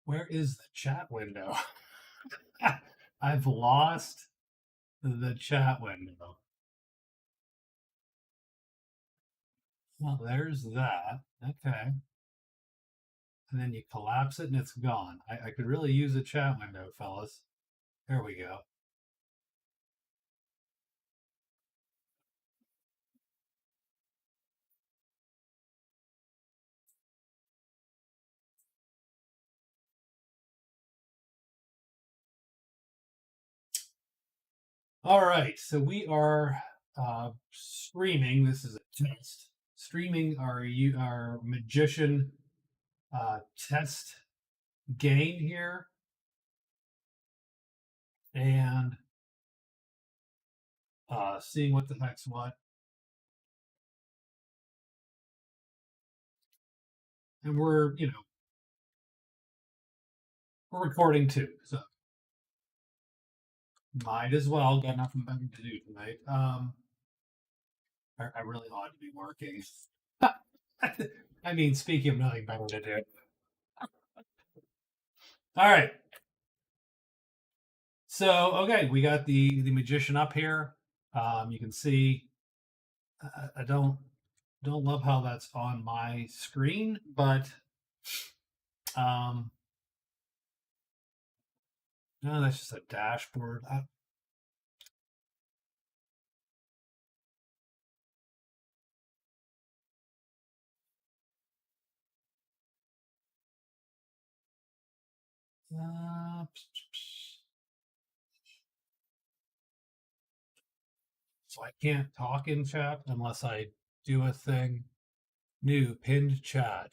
Where is the chat window? I've lost the chat window. Well, there's that. Okay. And then you collapse it and it's gone. I could really use a chat window, fellas. There we go. All right. So we are streaming. This is a test. Streaming our magician test game here. And seeing what the heck's what. And we're recording too, so might as well. Got nothing better to do tonight. I really ought to be working. I mean, speaking of nothing better to do. All right. So okay, we got the magician up here. You can see. I don't love how that's on my screen, but no, that's just a dashboard. So I can't talk in chat unless I do a thing. New pinned chat.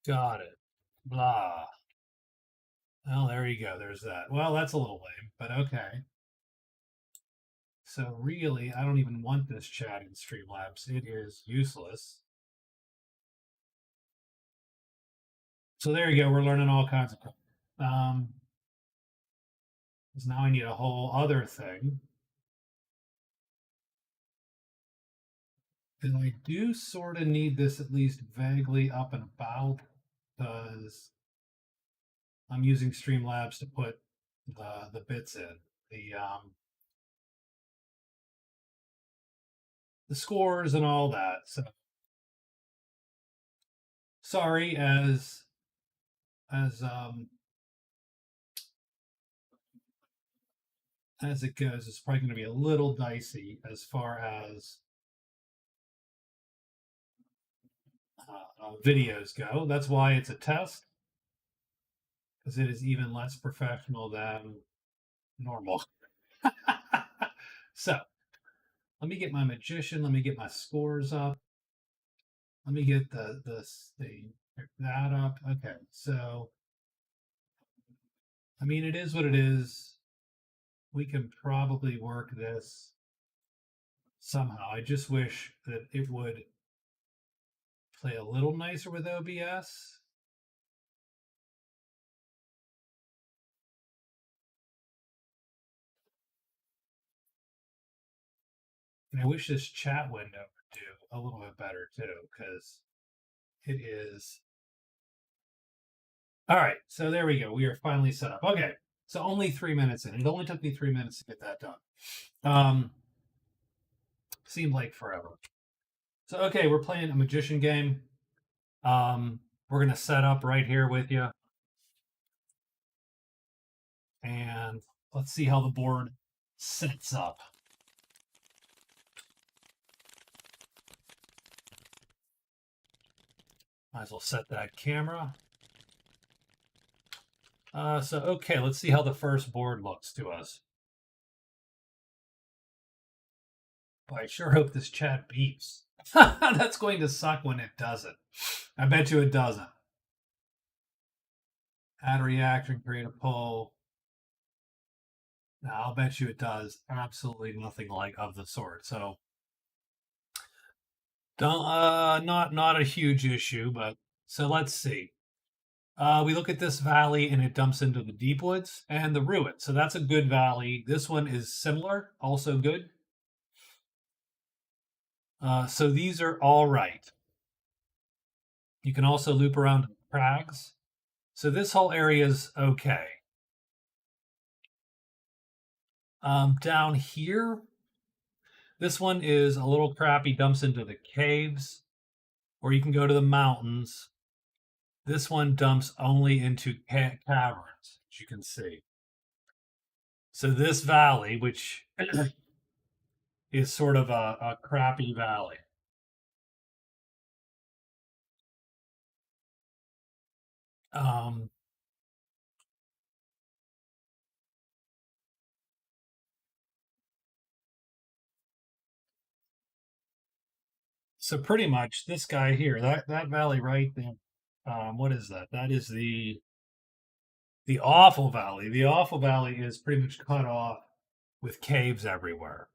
Got it. Blah. Well, there you go. There's that. Well, that's a little lame, but okay. So really, I don't even want this chat in Streamlabs. It is useless. So there you go. We're learning all kinds of. Because now I need a whole other thing. And I do sort of need this at least vaguely up and about because I'm using Streamlabs to put the bits in. The scores and all that. So sorry as it goes, it's probably going to be a little dicey as far as videos go. That's why it's a test, because it is even less professional than normal. So let me get my magician. Let me get my scores up. Let me get that up. Okay, so I mean, it is what it is. We can probably work this somehow. I just wish that it would play a little nicer with OBS. And I wish this chat window would do a little bit better too, because it is. All right, so there we go. We are finally set up. Okay, so only 3 minutes in. It only took me 3 minutes to get that done. Seemed like forever. So okay, we're playing a magician game. We're gonna set up right here with you, and let's see how the board sets up. Might as well set that camera. So okay, let's see how the first board looks to us. Boy, I sure hope this chat beeps. That's going to suck when it doesn't. I bet you it doesn't. Add a reaction, create a poll. Now, I'll bet you it does absolutely nothing like of the sort. So, don't not a huge issue, but so let's see. We look at this valley and it dumps into the deep woods and the ruin. So that's a good valley. This one is similar, also good. So these are all right. You can also loop around the crags. So this whole area is okay. Down here, this one is a little crappy, dumps into the caves, or you can go to the mountains. This one dumps only into caverns, as you can see. So this valley, which is sort of a crappy valley. So pretty much this guy here, that valley right there, what is that? That is the awful valley. The awful valley is pretty much cut off with caves everywhere.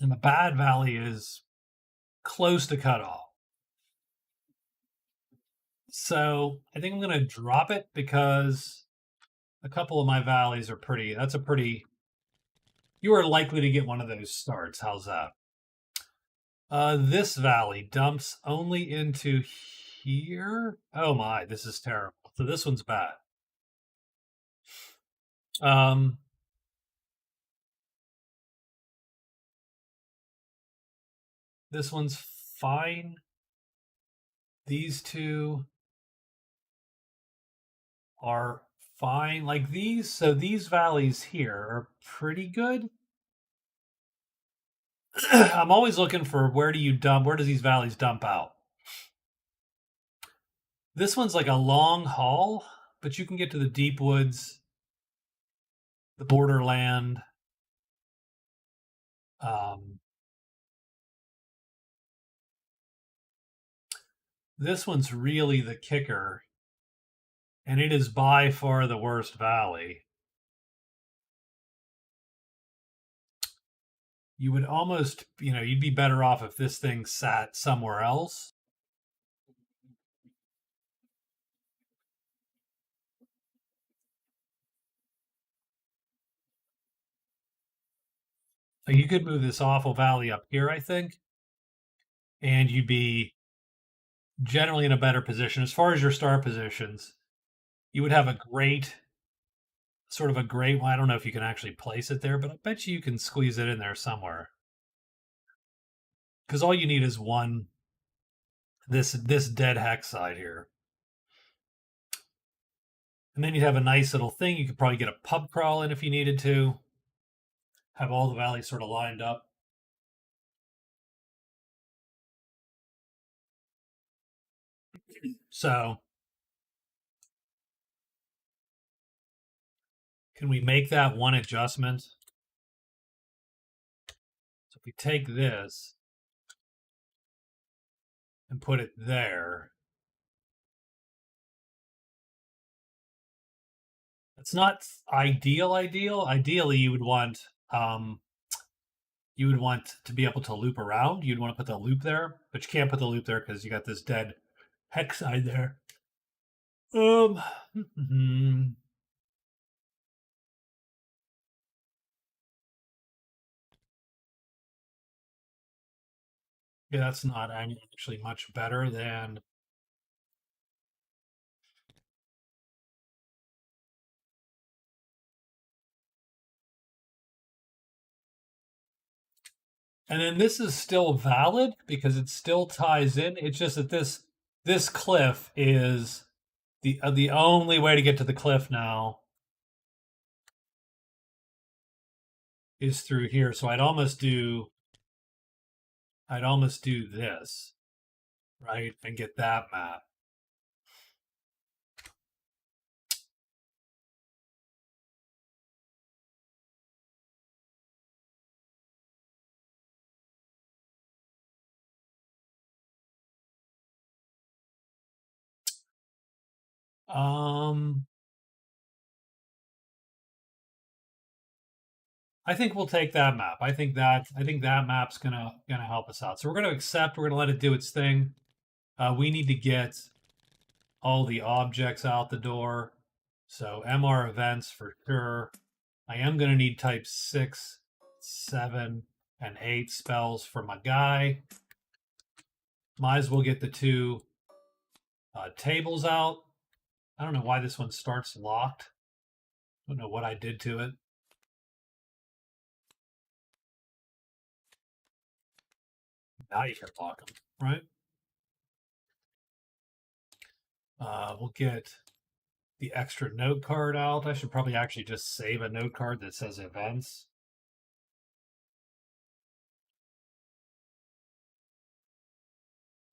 And the bad valley is close to cut off. So I think I'm going to drop it because a couple of my valleys are pretty, that's a pretty, you are likely to get one of those starts. How's that? This valley dumps only into here. Oh my, this is terrible. So this one's bad. This one's fine. These two are fine. Like these, so these valleys here are pretty good. I'm always looking for where does these valleys dump out? This one's like a long haul, but you can get to the deep woods, the borderland. This one's really the kicker, and it is by far the worst valley. You would almost, you'd be better off if this thing sat somewhere else. You could move this awful valley up here, I think, and you'd be generally in a better position. As far as your star positions, you would have a great, sort of a great one. I don't know if you can actually place it there, but I bet you can squeeze it in there somewhere. Because all you need is one, this dead hex side here. And then you'd have a nice little thing. You could probably get a pub crawl in if you needed to. Have all the valleys sort of lined up. So can we make that one adjustment? So if we take this and put it there, it's not ideal. Ideally, you would want to be able to loop around. You'd want to put the loop there, but you can't put the loop there because you got this dead hex side there. Yeah, that's not actually much better than. And then this is still valid because it still ties in. It's just that this cliff is the only way to get to the cliff now is through here. So I'd almost do this, right? And get that map. I think we'll take that map. I think that map's gonna help us out. So we're gonna accept. We're gonna let it do its thing. We need to get all the objects out the door. So MR events for sure. I am gonna need type 6, 7, and 8 spells for my guy. Might as well get the two tables out. I don't know why this one starts locked. I don't know what I did to it. Now you can lock them, right? We'll get the extra note card out. I should probably actually just save a note card that says events.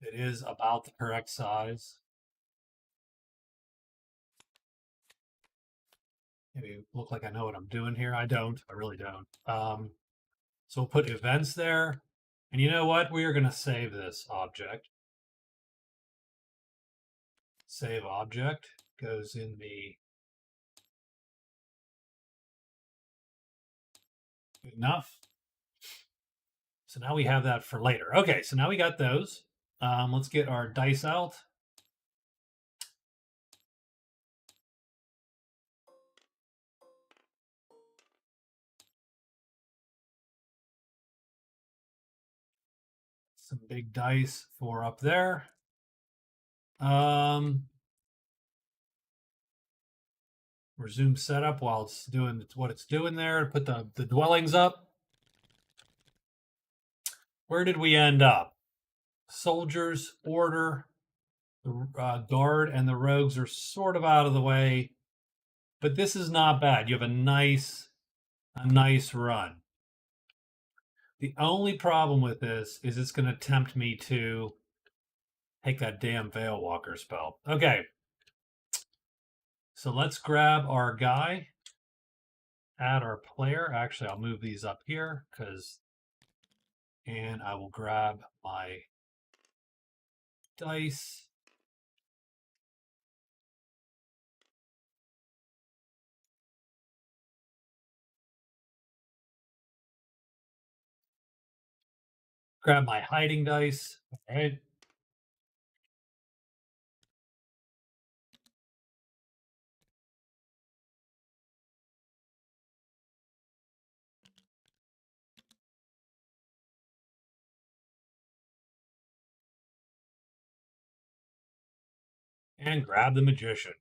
It is about the correct size. Maybe look like I know what I'm doing here. I don't. I really don't. So we'll put events there. And you know what? We are going to save this object. Save object goes in the good enough. So now we have that for later. Okay, so now we got those. Let's get our dice out. Some big dice for up there. Resume setup while it's doing what it's doing there. Put the dwellings up. Where did we end up? Soldiers, order, the guard, and the rogues are sort of out of the way. But this is not bad. You have a nice run. The only problem with this is it's going to tempt me to take that damn Veil Walker spell. Okay. So let's grab our guy, add our player. Actually, I'll move these up here and I will grab my dice. Grab my hiding dice. All right. And grab the magician.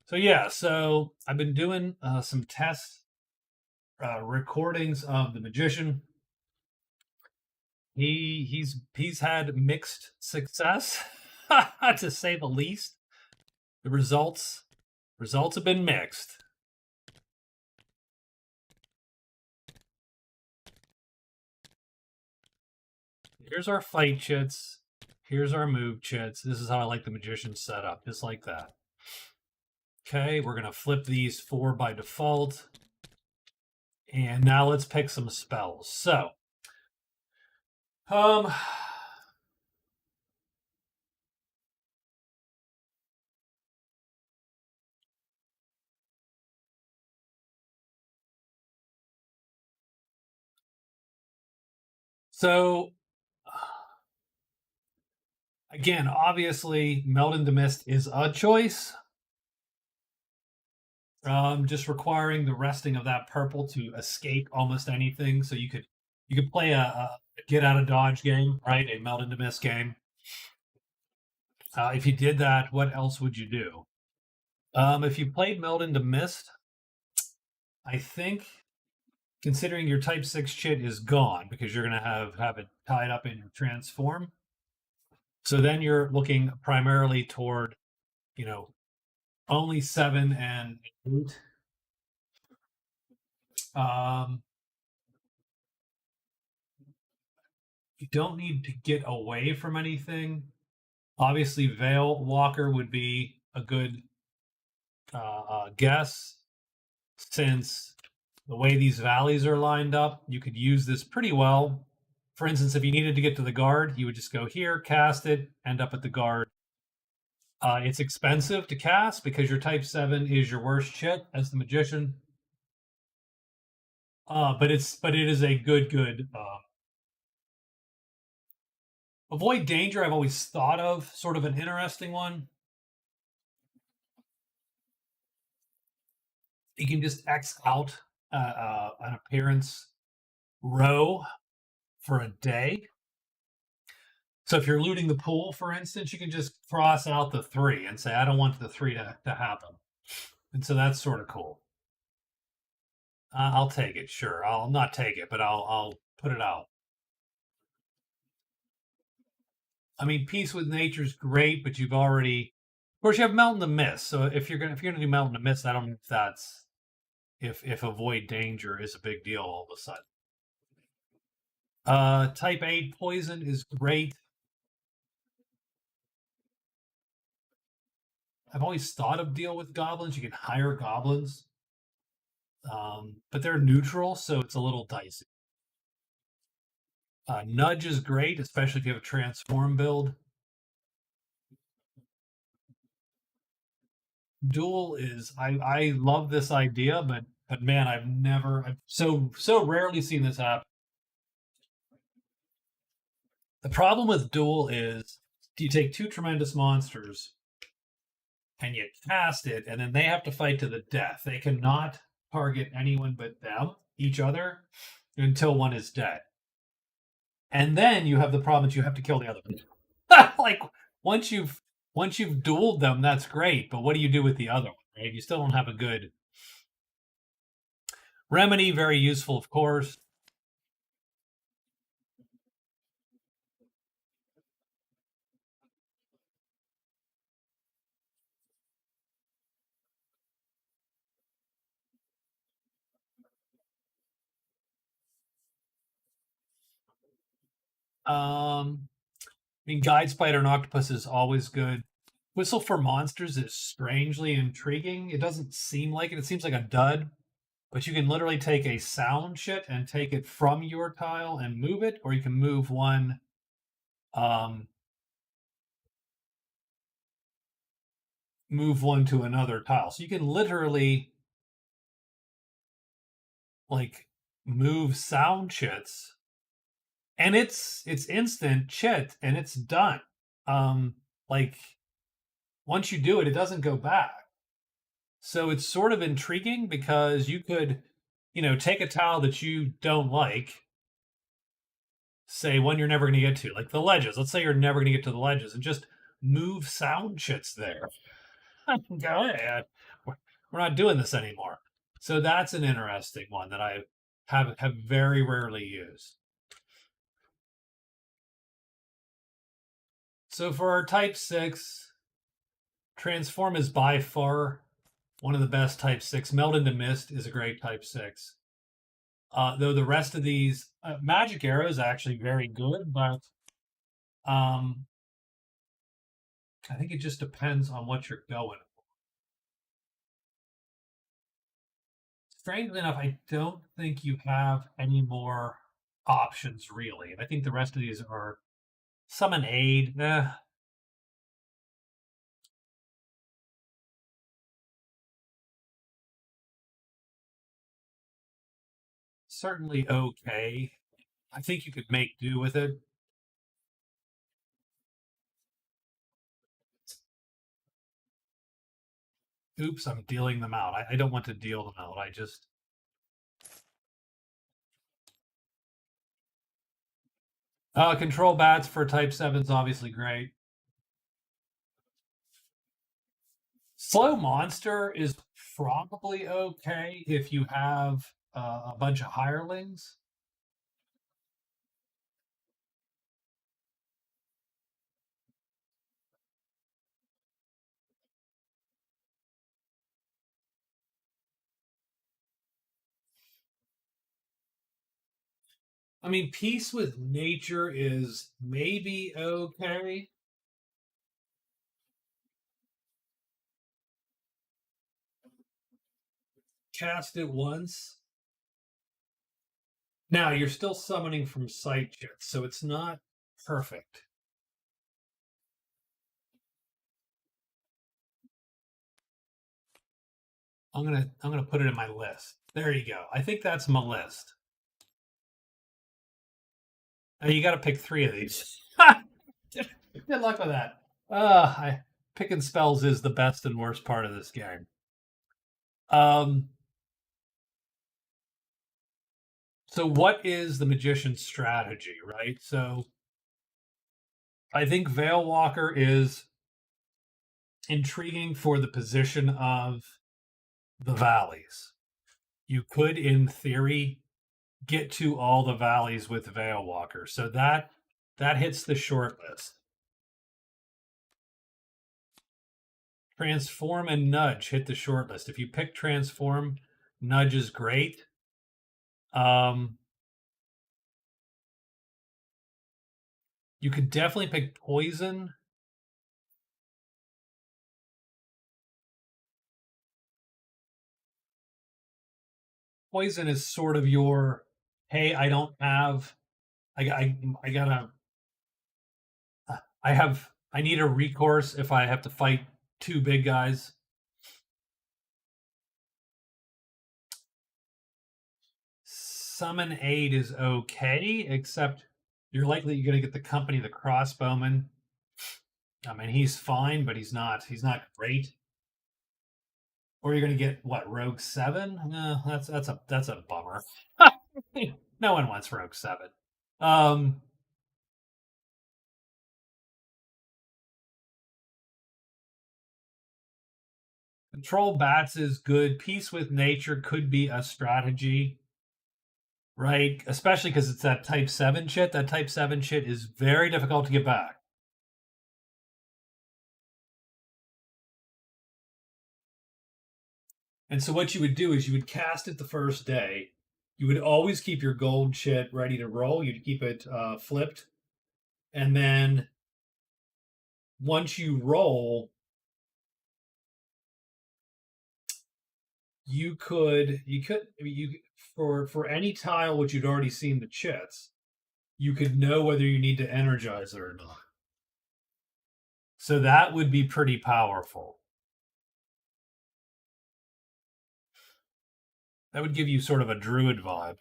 So yeah, so I've been doing some test recordings of the magician. He's had mixed success, to say the least. The results have been mixed. Here's our fight chits. Here's our move chits. This is how I like the magician setup, just like that. Okay, we're gonna flip these 4 by default. And now let's pick some spells. So, so again, obviously, Meld into Mist is a choice. Just requiring the resting of that purple to escape almost anything. So you could play a get out of dodge game, right? A Meld into Mist game. If you did that, what else would you do? If you played Meld into Mist, I think, considering your Type 6 chit is gone because you're going to have it tied up in your transform. So then you're looking primarily toward, only 7 and 8. You don't need to get away from anything. Obviously, Veil Walker would be a good guess, since the way these valleys are lined up, you could use this pretty well. For instance, if you needed to get to the guard, you would just go here, cast it, end up at the guard. It's expensive to cast because your Type 7 is your worst chit as the magician. But it is a good. Avoid danger. I've always thought of sort of an interesting one. You can just X out an appearance row for a day. So if you're looting the pool, for instance, you can just cross out the 3 and say, I don't want the 3 to happen. And so that's sort of cool. I'll take it, sure. I'll not take it, but I'll put it out. I mean, peace with nature is great, but you've already, of course, you have melt in the mist. So if you're gonna do melt in the mist, I don't know if that's if avoid danger is a big deal all of a sudden. Type 8 poison is great. I've always thought of deal with goblins. You can hire goblins, but they're neutral, so it's a little dicey. Nudge is great, especially if you have a transform build. Duel is I love this idea, but man, I've so rarely seen this happen. The problem with duel is you take 2 tremendous monsters and you cast it, and then they have to fight to the death. They cannot target anyone but them, each other, until one is dead. And then you have the problem that you have to kill the other one. Like once you've dueled them, that's great, but what do you do with the other one? Right? You still don't have a good remedy. Very useful, of course. I mean, Guide Spider and Octopus is always good. Whistle for Monsters is strangely intriguing. It doesn't seem like it. It seems like a dud, but you can literally take a sound shit and take it from your tile and move it, or you can move one. Move one to another tile. So you can literally like move sound chits, and it's instant chit and it's done. Like once you do it, it doesn't go back. So it's sort of intriguing because you could, take a tile that you don't like, say one you're never going to get to, like the ledges. Let's say you're never going to get to the ledges, and just move sound chits there. Go ahead. We're not doing this anymore. So that's an interesting one that I have very rarely used. So for our type 6, transform is by far one of the best type 6. Melt into mist is a great type 6. Though the rest of these, magic arrow is actually very good, but I think it just depends on what you're going for. Strangely enough, I don't think you have any more options really. I think the rest of these are summon aid. Certainly okay. I think you could make do with it. Oops, I'm dealing them out. I don't want to deal them out. I just. Control bats for type 7 is obviously great. Slow monster is probably okay if you have a bunch of hirelings. I mean, peace with nature is maybe okay. Cast it once. Now you're still summoning from sight checks, so it's not perfect. I'm gonna put it in my list. There you go. I think that's my list. And you got to pick 3 of these. Good luck with that. Picking spells is the best and worst part of this game. So what is the magician's strategy, right? So I think Veil Walker is intriguing for the position of the valleys. You could, in theory, get to all the valleys with Veil Walker. So that hits the short list. Transform and Nudge hit the short list. If you pick Transform, Nudge is great. You could definitely pick Poison. Poison is sort of your, hey, I don't have, I gotta, I need a recourse if I have to fight two big guys. Summon Aid is okay, except you're likely going to get the company of the crossbowman. I mean, he's fine, but he's not great. Or you're going to get what, Rogue 7? No, that's a bummer. No one wants Rogue 7. Control Bats is good. Peace with Nature could be a strategy, right? Especially because it's that Type 7 shit. That Type 7 shit is very difficult to get back. And so what you would do is you would cast it the first day. You would always keep your gold shit ready to roll. You'd keep it flipped. And then once you roll, you for any tile which you'd already seen the chits, you could know whether you need to energize it or not. So that would be pretty powerful. That would give you sort of a druid vibe.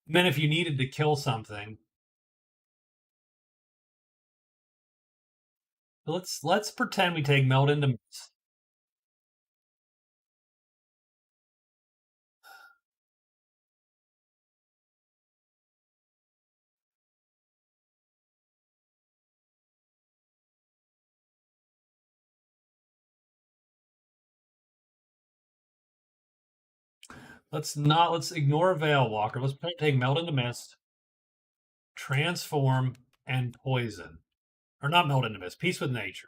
And then if you needed to kill something, let's pretend we take Meld into Mist. Let's ignore Veil Walker. Let's take Meld into Mist, Transform, and Poison. Or not Meld into Mist, Peace with Nature.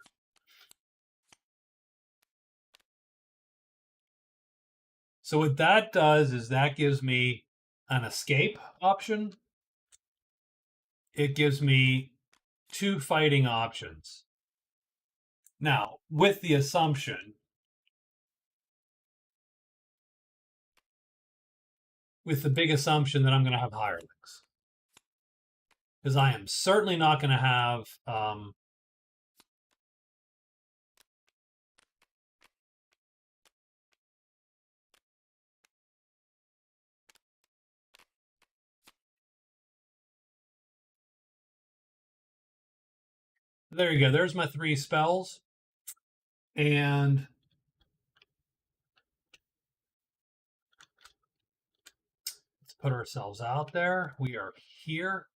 So what that does is that gives me an escape option. It gives me two fighting options. Now, with the assumption, with the big assumption that I'm going to have hirelings. Because I am certainly not going to have there you go. There's my 3 spells. And let's put ourselves out there. We are here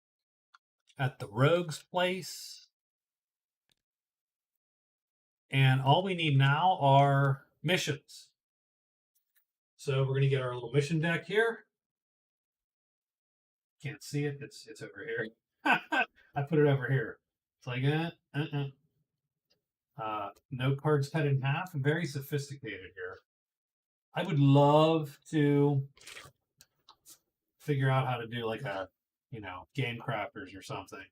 at the rogue's place. And all we need now are missions. So we're going to get our little mission deck here. Can't see it. It's over here. I put it over here. It's like, no cards cut in half. Very sophisticated here. I would love to figure out how to do like a, game crafters or something.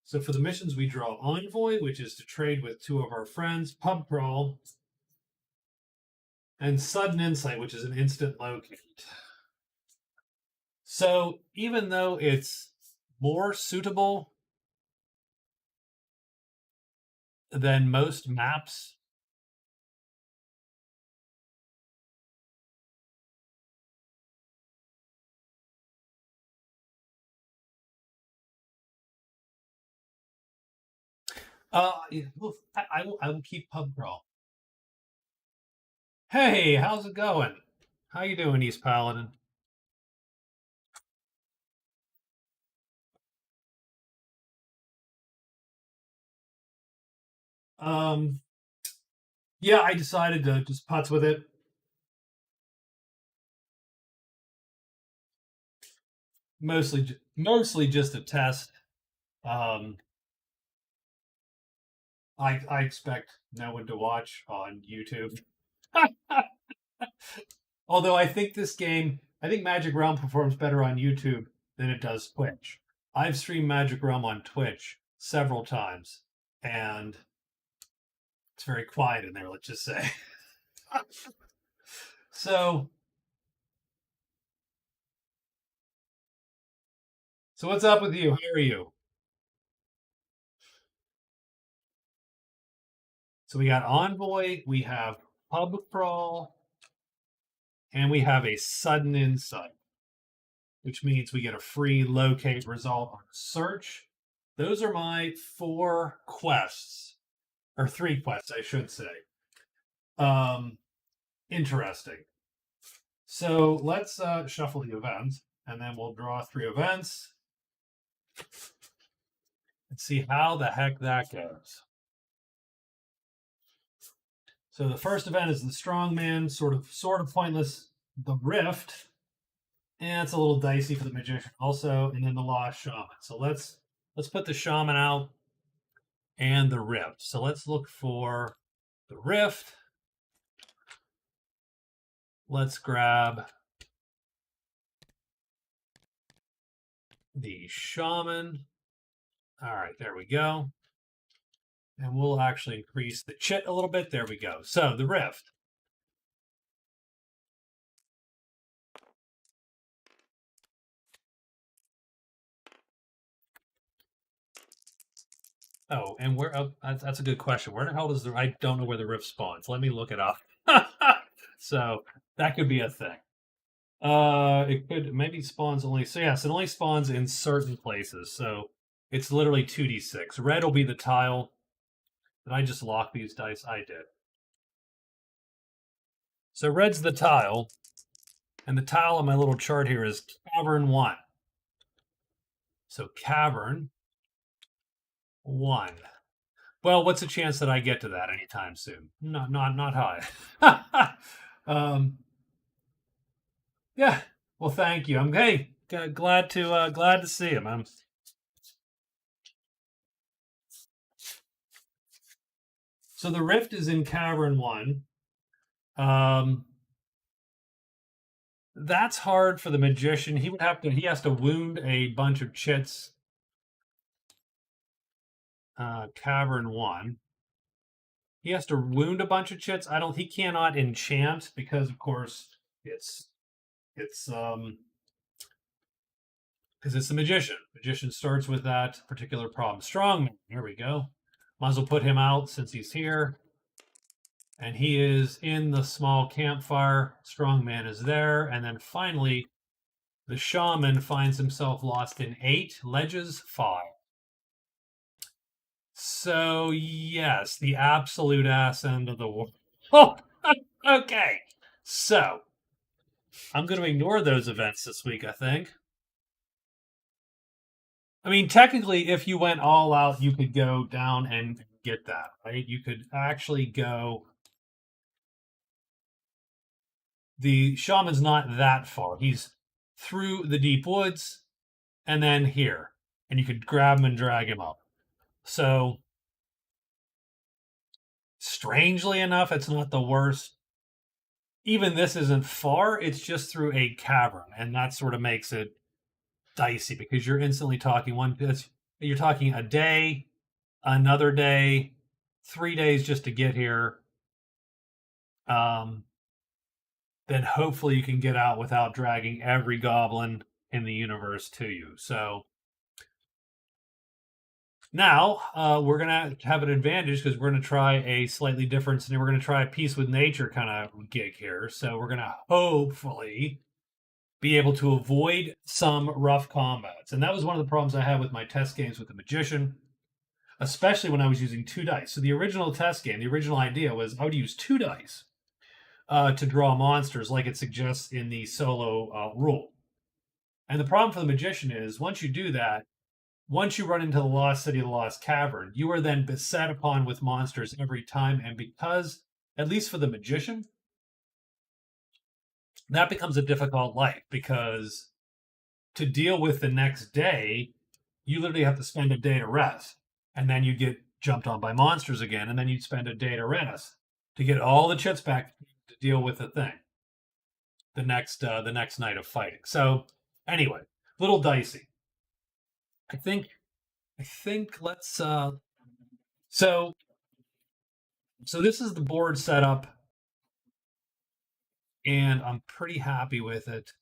So for the missions, we draw Envoy, which is to trade with 2 of our friends, Pub Crawl, and Sudden Insight, which is an instant locate. So even though it's more suitable than most maps, I will keep Pub Crawl. Hey, how's it going? How you doing, East Paladin? Yeah, I decided to just putz with it. Mostly just a test. Um, I expect no one to watch on YouTube. Although I think Magic Realm performs better on YouTube than it does Twitch. I've streamed Magic Realm on Twitch several times, and it's very quiet in there, let's just say. So, so what's up with you? How are you? So we got Envoy, we have Pub Crawl, and we have a Sudden Insight, which means we get a free locate result on a search. Those are my 4 quests, or 3 quests, I should say. Um, Interesting. So let's shuffle the events, and then we'll draw 3 events and see how the heck that goes. So the first event is the strongman, sort of pointless. The rift, and it's a little dicey for the magician also, and then the lost shaman. So let's put the shaman out and the rift. So let's look for the rift. Let's grab the shaman. All right, there we go. And we'll actually increase the chit a little bit. There we go. So the rift. Oh, and where? Oh, that's a good question. Where the hell does I don't know where the rift spawns. Let me look it up. So that could be a thing. It could maybe spawns only. So yes, it only spawns in certain places. So it's literally 2d6. Red will be the tile. Did I just lock these dice? I did. So red's the tile, and the tile on my little chart here is Cavern 1. So Cavern 1. Well, what's the chance that I get to that anytime soon? Not high. Yeah. Well, thank you. I'm glad to see him. So the rift is in Cavern 1. That's hard for the magician. He has to wound a bunch of chits. Cavern 1. He has to wound a bunch of chits. He cannot enchant because of course it's because it's the magician. Magician starts with that particular problem. Strongman. Here we go. Might as well put him out since he's here. And he is in the small campfire. Strongman is there. And then finally, the shaman finds himself lost in 8, ledges 5. So, yes, the absolute ass end of the world. Oh, okay. So, I'm going to ignore those events this week, I think. I mean, technically, if you went all out, you could go down and get that, right? You could actually go. The shaman's not that far. He's through the deep woods and then here. And you could grab him and drag him up. So, strangely enough, it's not the worst. Even this isn't far, it's just through a cavern. And that sort of makes it dicey because you're instantly talking you're talking a day, another day, 3 days just to get here. Then hopefully you can get out without dragging every goblin in the universe to you. So now we're going to have an advantage because we're going to try a slightly different, and we're going to try a peace with nature kind of gig here. So we're going to hopefully be able to avoid some rough combats. And that was one of the problems I had with my test games with the magician, especially when I was using 2 dice. So the original test game, the original idea was I would use 2 dice to draw monsters like it suggests in the solo rule. And the problem for the magician is once you do that, once you run into the Lost City, the Lost Cavern, you are then beset upon with monsters every time. And because, at least for the magician, that becomes a difficult life because to deal with the next day, you literally have to spend a day to rest. And then you get jumped on by monsters again. And then you'd spend a day to rest to get all the chits back to deal with the thing the next night of fighting. So anyway, little dicey. I think let's so this is the board setup, and I'm pretty happy with it.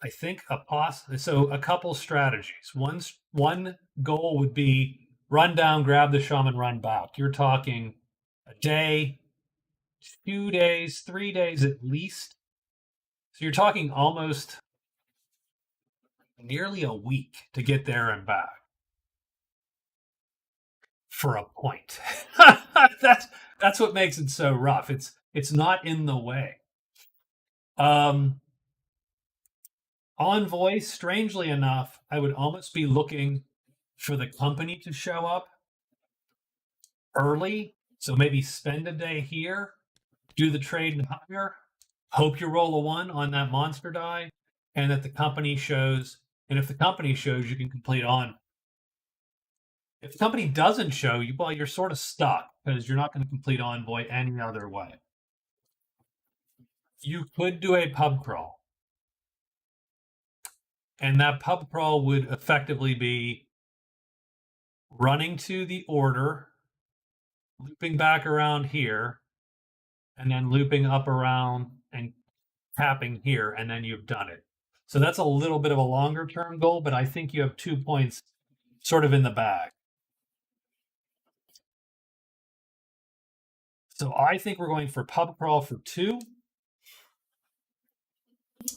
I think a couple strategies. One goal would be run down, grab the shaman, run back. You're talking a day, 2 days, 3 days at least. So you're talking almost nearly a week to get there and back for a point. that's what makes it so rough. It's not in the way. Envoy, strangely enough, I would almost be looking for the company to show up early. So maybe spend a day here, do the trade and hire, hope you roll a 1 on that monster die, and that the company shows. And if the company shows, you can complete on. If the company doesn't show you, well, you're sort of stuck because you're not going to complete Envoy any other way. You could do a pub crawl. And that pub crawl would effectively be running to the order, looping back around here, and then looping up around and tapping here, and then you've done it. So that's a little bit of a longer term goal, but I think you have 2 points sort of in the bag. So I think we're going for pub crawl for 2.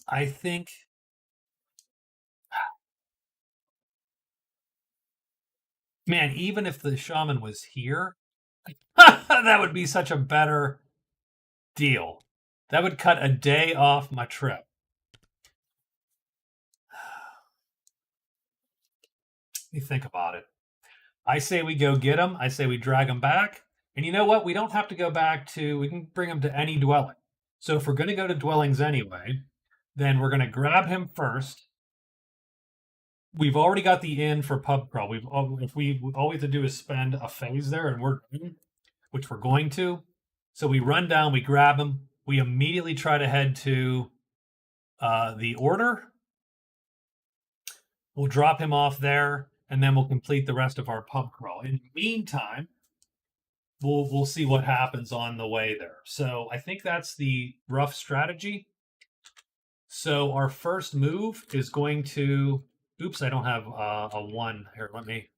I think man, even if the shaman was here, that would be such a better deal. That would cut a day off my trip. Let me think about it. I say we go get him. I say we drag him back. And you know what? We don't have to go back to, we can bring him to any dwelling. So if we're going to go to dwellings anyway, then we're going to grab him first. We've already got the inn for pub crawl. If we all we have to do is spend a phase there, and we're in, which we're going to. So we run down, we grab him, we immediately try to head to the order. We'll drop him off there, and then we'll complete the rest of our pub crawl. In the meantime, we'll see what happens on the way there. So I think that's the rough strategy. So our first move is going to. Oops, I don't have a 1 here. Let me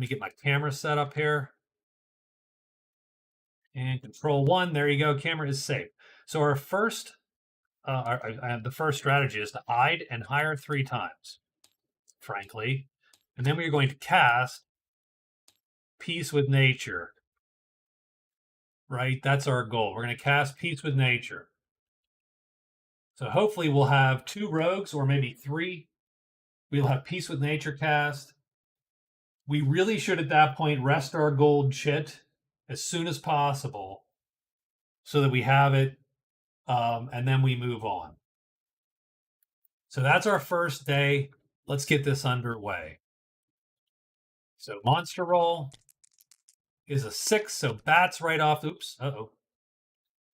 get my camera set up here. And control 1. There you go. Camera is safe. So our first, the first strategy is to hide and hire 3 times, frankly. And then we're going to cast Peace with Nature. Right? That's our goal. We're going to cast Peace with Nature. So hopefully we'll have 2 rogues or maybe 3. We'll have Peace with Nature cast. We really should at that point rest our gold chit as soon as possible so that we have it, and then we move on. So that's our first day. Let's get this underway. So monster roll is a 6, so bats right off. Oops,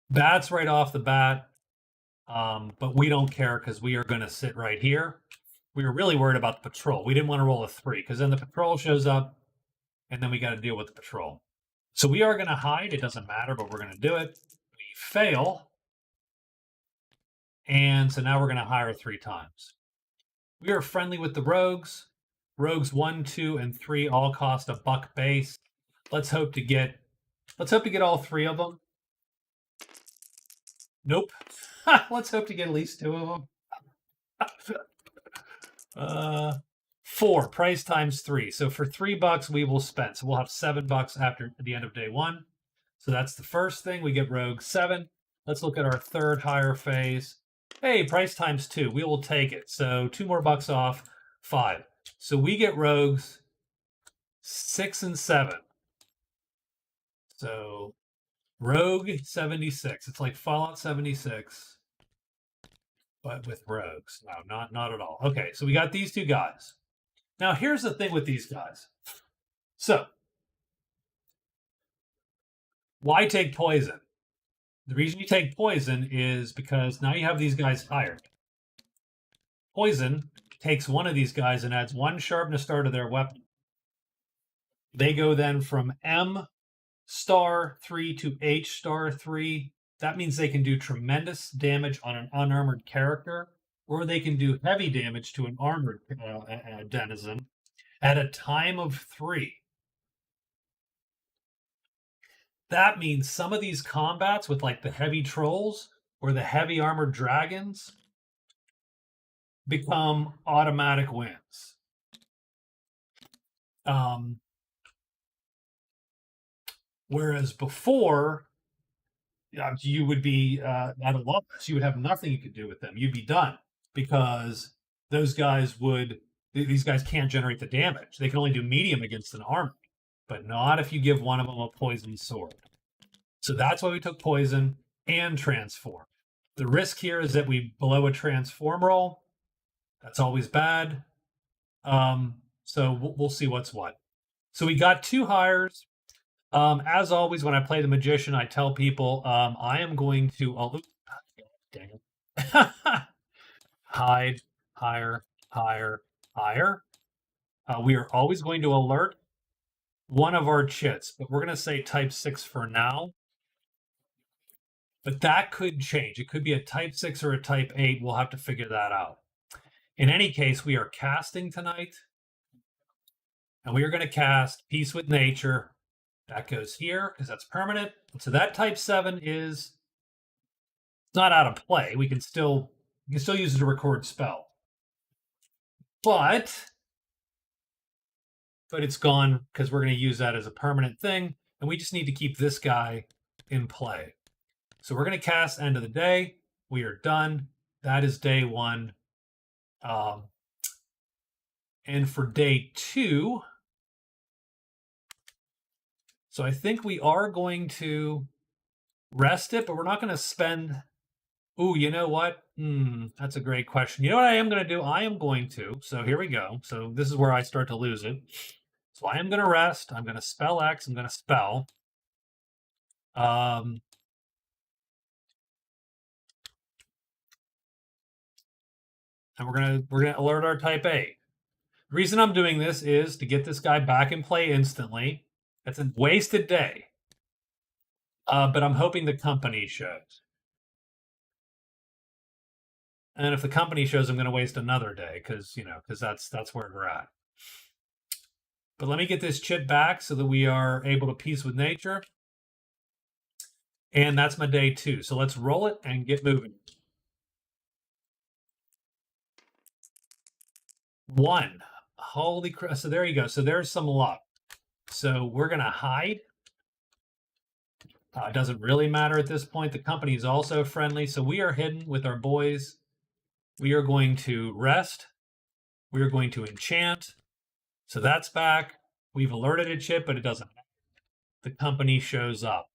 bats right off the bat. But we don't care because we are going to sit right here. We were really worried about the patrol. We didn't want to roll a 3 because then the patrol shows up and then we got to deal with the patrol. So we are going to hide. It doesn't matter, but we're going to do it. We fail. And so now we're going to hire 3 times. We are friendly with the rogues. Rogues 1, 2, and 3 all cost a $1 base. Let's hope to get all 3 of them. Nope. Let's hope to get at least 2 of them. 4 price times 3. So for $3 we will spend. So we'll have $7 after the end of day 1. So that's the first thing. We get rogue 7. Let's look at our third hire phase. Hey, price times 2. We will take it. So 2 more bucks off. 5. So we get rogues 6 and 7. So rogue 76. It's like Fallout 76, but with rogues. No, not at all. Okay, so we got these two guys. Now here's the thing with these guys. So why take poison? The reason you take poison is because now you have these guys hired. Poison takes one of these guys and adds 1 sharpness star to their weapon. They go then from M star 3 to H star 3. That means they can do tremendous damage on an unarmored character, or they can do heavy damage to an armored denizen at a time of 3. That means some of these combats with like the heavy trolls or the heavy armored dragons become automatic wins. Whereas before, you would be at a loss. You would have nothing you could do with them. You'd be done because these guys can't generate the damage. They can only do medium against an armor, but not if you give one of them a poison sword. So that's why we took poison and transform. The risk here is that we blow a transform roll. That's always bad. So we'll see what's what. So we got 2 hires. As always, when I play the magician, I tell people I am going to dang it. Hide, hire, hire, hire. We are always going to alert one of our chits, but we're going to say type 6 for now. But that could change. It could be a type 6 or a type 8. We'll have to figure that out. In any case, we are casting tonight. And we are going to cast Peace with Nature. That goes here because that's permanent. So that type 7 is not out of play. We can still use it to record spell. But it's gone because we're going to use that as a permanent thing. And we just need to keep this guy in play. So we're going to cast End of the Day. We are done. That is day 1. And for day 2, so I think we are going to rest it, but we're not going to spend... Ooh, you know what? That's a great question. You know what I am going to do? I am going to. So here we go. So this is where I start to lose it. So I am going to rest. I'm going to spell X. I'm going to spell. And we're gonna alert our type A. The reason I'm doing this is to get this guy back in play instantly. It's a wasted day. But I'm hoping the company shows. And if the company shows, I'm going to waste another day because that's where we're at. But let me get this chit back so that we are able to peace with nature. And that's my day 2. So let's roll it and get moving. 1. Holy crap. So there you go. So there's some luck. So we're going to hide. It doesn't really matter at this point. The company is also friendly. So we are hidden with our boys. We are going to rest. We are going to enchant. So that's back. We've alerted a chit, but it doesn't matter. The company shows up.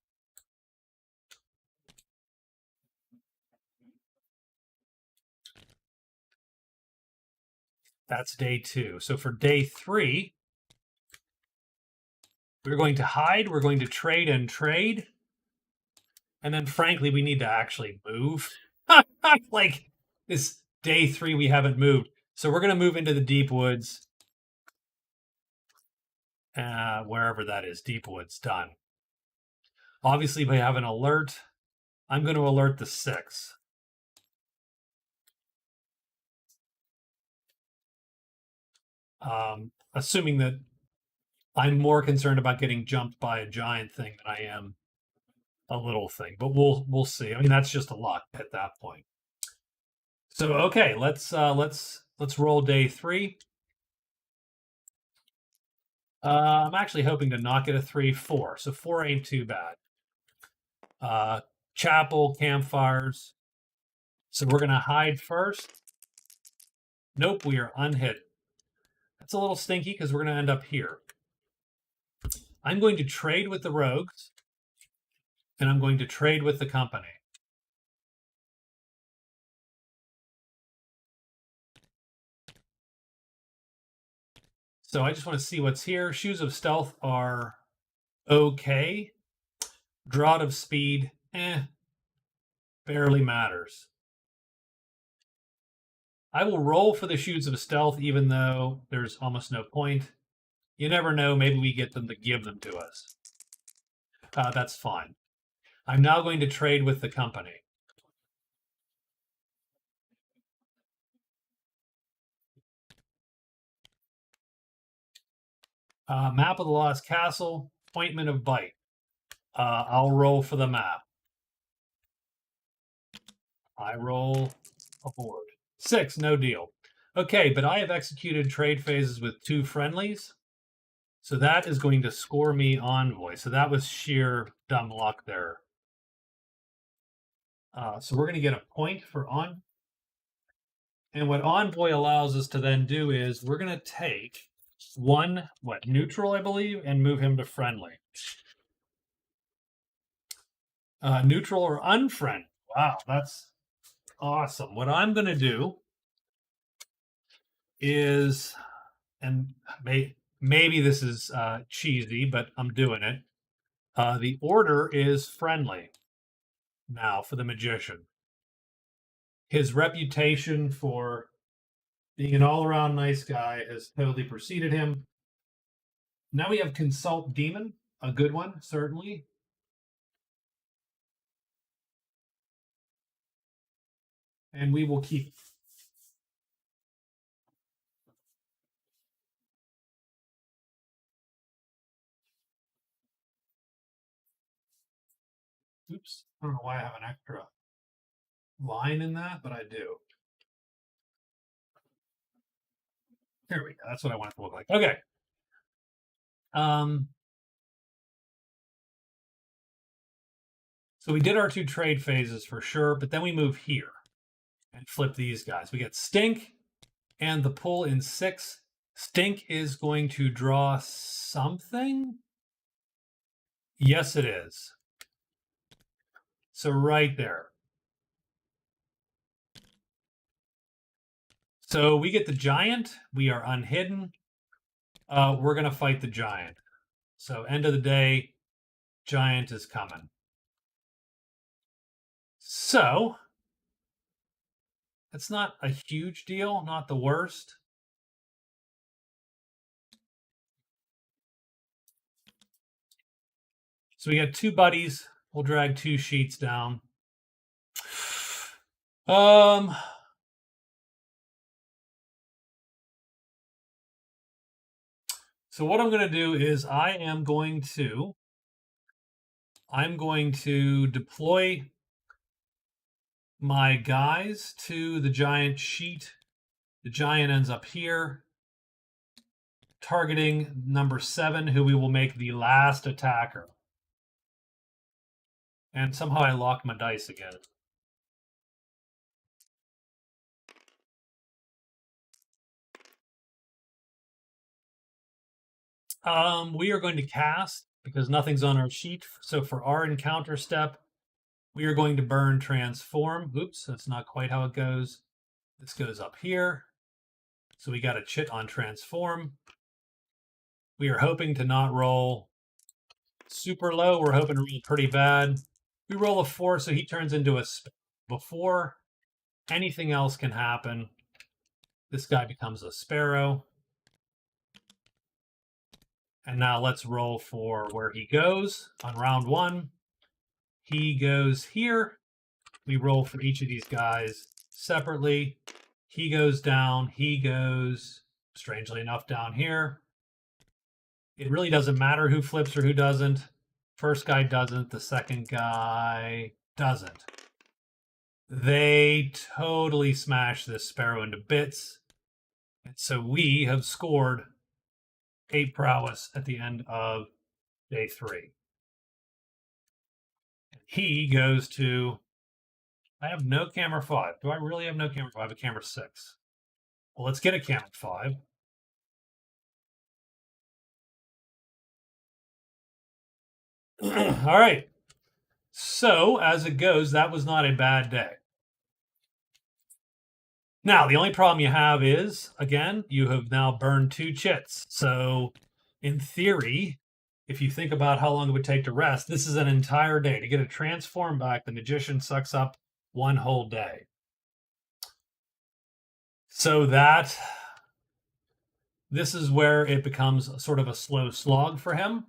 That's day 2. So for day 3, we're going to hide. We're going to trade and trade. And then, frankly, we need to actually move. Like, this day 3, we haven't moved. So we're going to move into the deep woods. Wherever that is, deep woods, done. Obviously, we have an alert. I'm going to alert the 6. Assuming that I'm more concerned about getting jumped by a giant thing than I am a little thing, but we'll see. I mean, that's just a luck at that point. So okay, let's roll day 3. I'm actually hoping to not get a 3, 4. So 4 ain't too bad. Chapel, campfires. So we're gonna hide first. Nope, we are unhidden. That's a little stinky because we're going to end up here. I'm going to trade with the rogues, and I'm going to trade with the company. So I just want to see what's here. Shoes of Stealth are okay. Draught of Speed, barely matters. I will roll for the Shoes of Stealth, even though there's almost no point. You never know, maybe we get them to give them to us. That's fine. I'm now going to trade with the company. Map of the Lost Castle, Appointment of Bite. I'll roll for the map. I roll a board. 6, no deal. Okay, but I have executed trade phases with 2 friendlies. So that is going to score me Envoy. So that was sheer dumb luck there. So we're going to get a point for on. And what Envoy allows us to then do is we're going to take one, neutral, I believe, and move him to friendly. Neutral or unfriendly. Wow, that's awesome. What I'm going to do is, and maybe this is cheesy, but I'm doing it. The order is friendly now for the magician. His reputation for being an all-around nice guy has totally preceded him. Now we have Consult Demon, a good one, certainly. And we will keep. Oops, I don't know why I have an extra line in that, but I do. There we go. That's what I want it to look like. Okay. So we did our 2 trade phases for sure, but then we move here and flip these guys. We get Stink and the pull in 6. Stink is going to draw something. Yes, it is. So right there. So we get the giant. We are unhidden. We're going to fight the giant. So end of the day, giant is coming. So it's not a huge deal, not the worst. So we got 2 buddies. We'll drag 2 sheets down. So what I'm going to do is I'm going to deploy my guys to the giant sheet. The giant ends up here, targeting number 7, who we will make the last attacker. And somehow I locked my dice again. We are going to cast because nothing's on our sheet. So for our encounter step, we are going to burn transform. Oops, that's not quite how it goes. This goes up here. So we got a chit on transform. We are hoping to not roll super low. We're hoping to roll pretty bad. We roll a 4, so he turns into a before anything else can happen. This guy becomes a sparrow. And now let's roll for where he goes on round 1. He goes here. We roll for each of these guys separately. He goes down. He goes, strangely enough, down here. It really doesn't matter who flips or who doesn't. First guy doesn't. The second guy doesn't. They totally smash this sparrow into bits. And so we have scored 8 prowess at the end of day 3. He goes to, I have no camera 5. Do I really have no camera 5? I have a camera 6. Well, let's get a camera 5. All right. So, as it goes, that was not a bad day. Now, the only problem you have is, again, you have now burned 2 chits. So, in theory, if you think about how long it would take to rest, this is an entire day. To get a transform back, the magician sucks up 1 whole day. So this is where it becomes sort of a slow slog for him.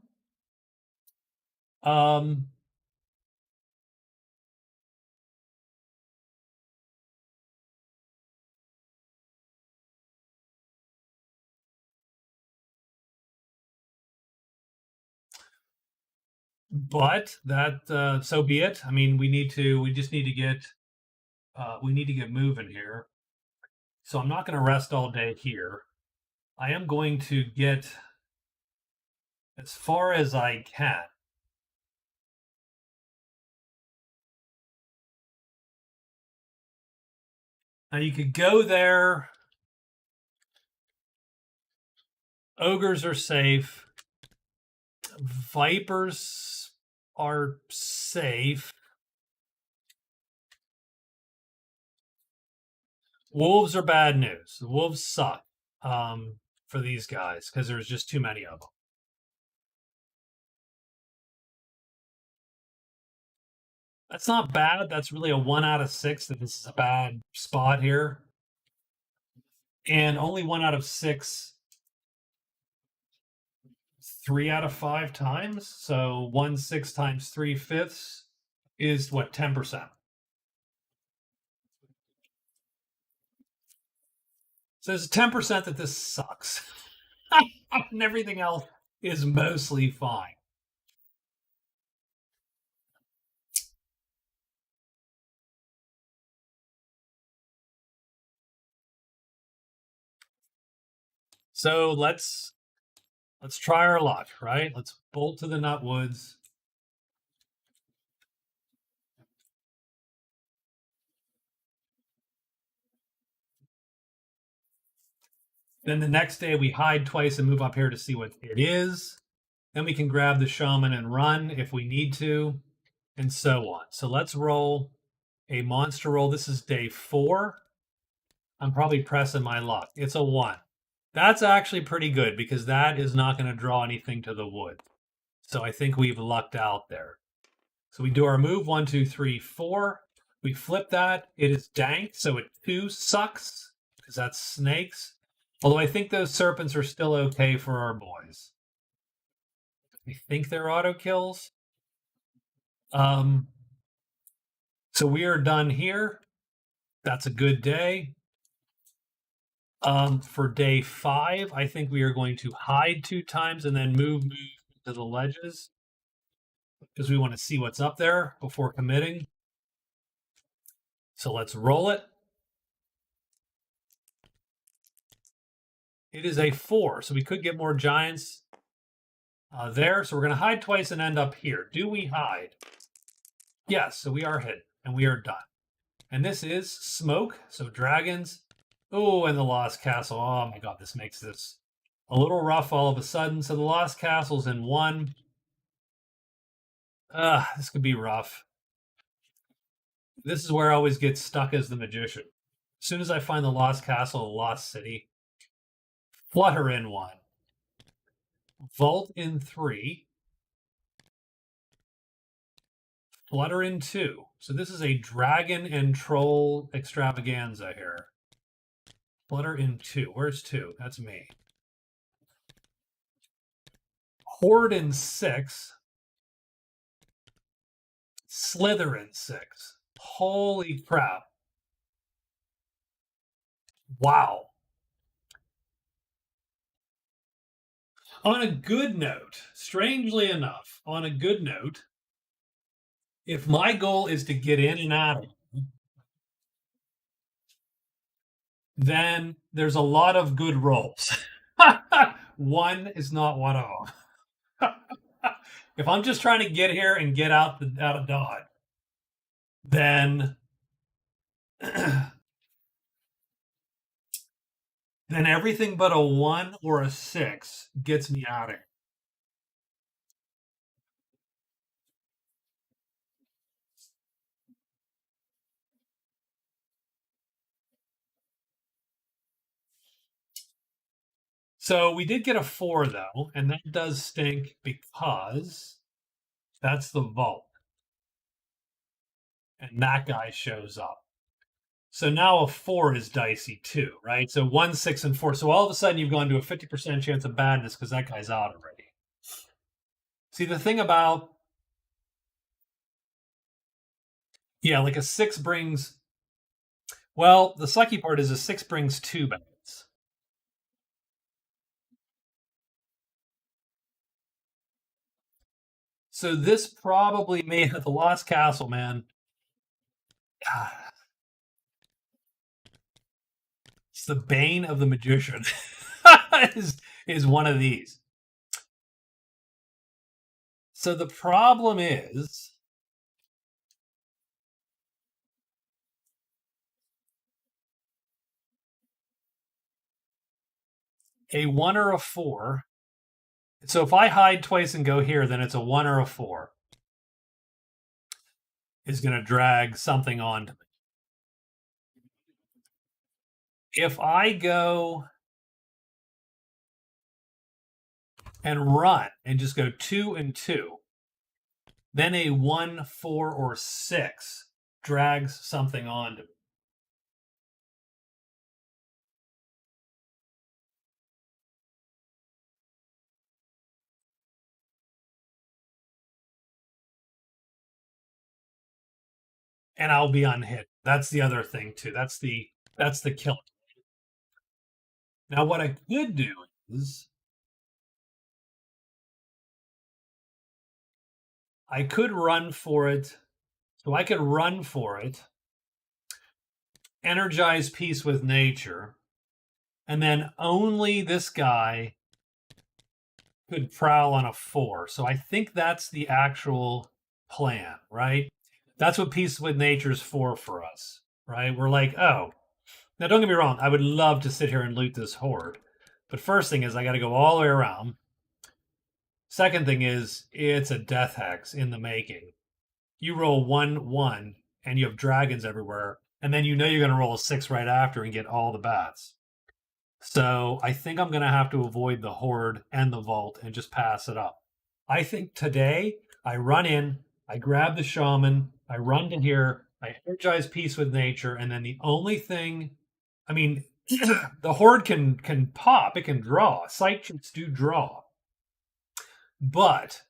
But that so be it. I mean, we just need to get moving here. So I'm not going to rest all day here. I am going to get as far as I can. Now you could go there. Ogres are safe. Vipers are safe. Wolves are bad news. The wolves suck for these guys because there's just too many of them. That's not bad. That's really a 1 out of 6 that this is a bad spot here. And only 1 out of 6, 3 out of 5 times. So 1/6 times 3/5 is what, 10%. So there's 10% that this sucks. And everything else is mostly fine. So let's try our luck, right? Let's bolt to the Nutwoods. Then the next day we hide twice and move up here to see what it is. Then we can grab the shaman and run if we need to, and so on. So let's roll a monster roll. This is day 4. I'm probably pressing my luck. It's a 1. That's actually pretty good because that is not going to draw anything to the wood. So I think we've lucked out there. So we do our move 1, 2, 3, 4. We flip that. It is dank, so it 2 sucks because that's snakes. Although I think those serpents are still okay for our boys. I think they're auto kills. So we are done here. That's a good day. For day 5, I think we are going to hide 2 times and then move to the ledges because we want to see what's up there before committing. So let's roll it. It is a 4, so we could get more giants there. So we're going to hide twice and end up here. Do we hide? Yes, so we are hidden and we are done. And this is smoke, so dragons. Oh, and the Lost Castle. Oh my god, this makes this a little rough all of a sudden. So the Lost Castle's in 1. This could be rough. This is where I always get stuck as the magician. As soon as I find the Lost Castle, the Lost City, Flutter in 1. Vault in 3. Flutter in 2. So this is a dragon and troll extravaganza here. Flutter in 2. Where's 2? That's me. Horde in 6. Slither in 6. Holy crap. Wow. On a good note, strangely enough, on a good note, if my goal is to get in and out of it, then there's a lot of good rolls. 1 is not one of them. If I'm just trying to get here and get out of Dodge, then then everything but a 1 or a 6 gets me out of here. So we did get a 4, though, and that does stink because that's the vault. And that guy shows up. So now a 4 is dicey too, right? So 1, 6, and 4. So all of a sudden you've gone to a 50% chance of badness because that guy's out already. See, the thing about, yeah, like a 6 brings, well, the sucky part is a 6 brings 2 bads. So this probably may have the Lost Castle, man. It's the bane of the magician. is one of these. So the problem is a 1 or a 4. So if I hide twice and go here, then it's a 1 or a 4 is going to drag something onto me. If I go and run and just go 2 and 2, then a 1, 4, or 6 drags something onto me. And I'll be unhit. That's the other thing too. That's the kill. Now what I could do is I could run for it. So I could run for it, energize peace with nature, and then only this guy could prowl on a 4. So I think that's the actual plan, right? That's what peace with nature's for us, right? We're like, oh, now don't get me wrong, I would love to sit here and loot this horde. But first thing is I got to go all the way around. Second thing is it's a death hex in the making. You roll 1, 1, and you have dragons everywhere, and then you know you're going to roll a 6 right after and get all the bats. So I think I'm going to have to avoid the horde and the vault and just pass it up. I think today I run in, I grab the shaman, I run to here, I energize peace with nature, and then the only thing, I mean, the horde can pop, it can draw. Sight tricks do draw, but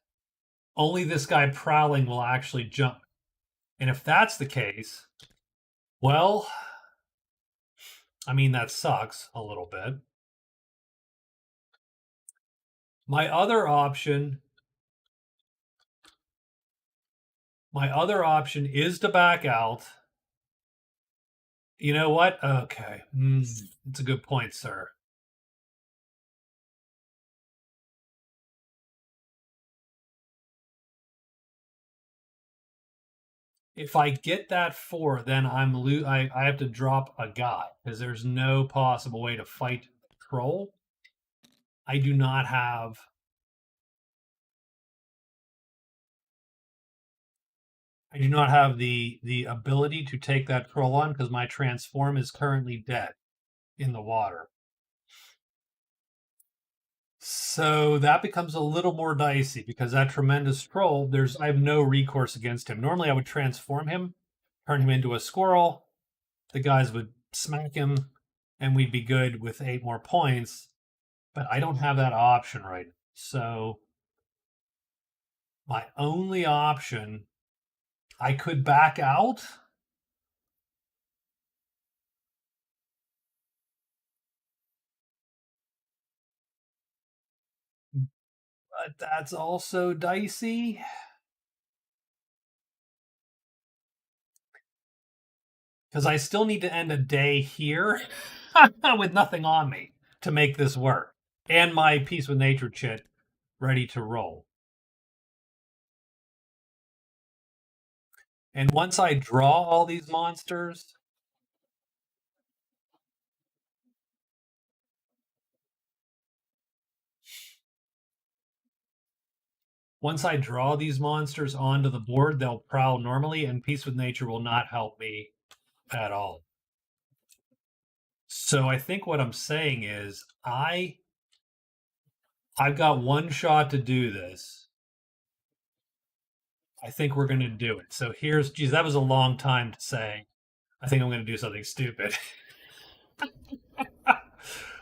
only this guy prowling will actually jump. And if that's the case, well, I mean, that sucks a little bit. My other option is to back out. You know what? Okay. It's a good point, sir. If I get that 4, then I have to drop a guy because there's no possible way to fight the troll. I do not have the ability to take that troll on because my transform is currently dead in the water. So that becomes a little more dicey because that tremendous troll, I have no recourse against him. Normally I would transform him, turn him into a squirrel, the guys would smack him, and we'd be good with 8 more points. But I don't have that option right now. So my only option, I could back out. But that's also dicey. Because I still need to end a day here with nothing on me to make this work. And my Peace with Nature chit ready to roll. And once I draw all these monsters, onto the board, they'll prowl normally, and Peace with Nature will not help me at all. So I think what I'm saying is I've got one shot to do this. I think we're going to do it. So here's, geez, that was a long time to say. I think I'm going to do something stupid.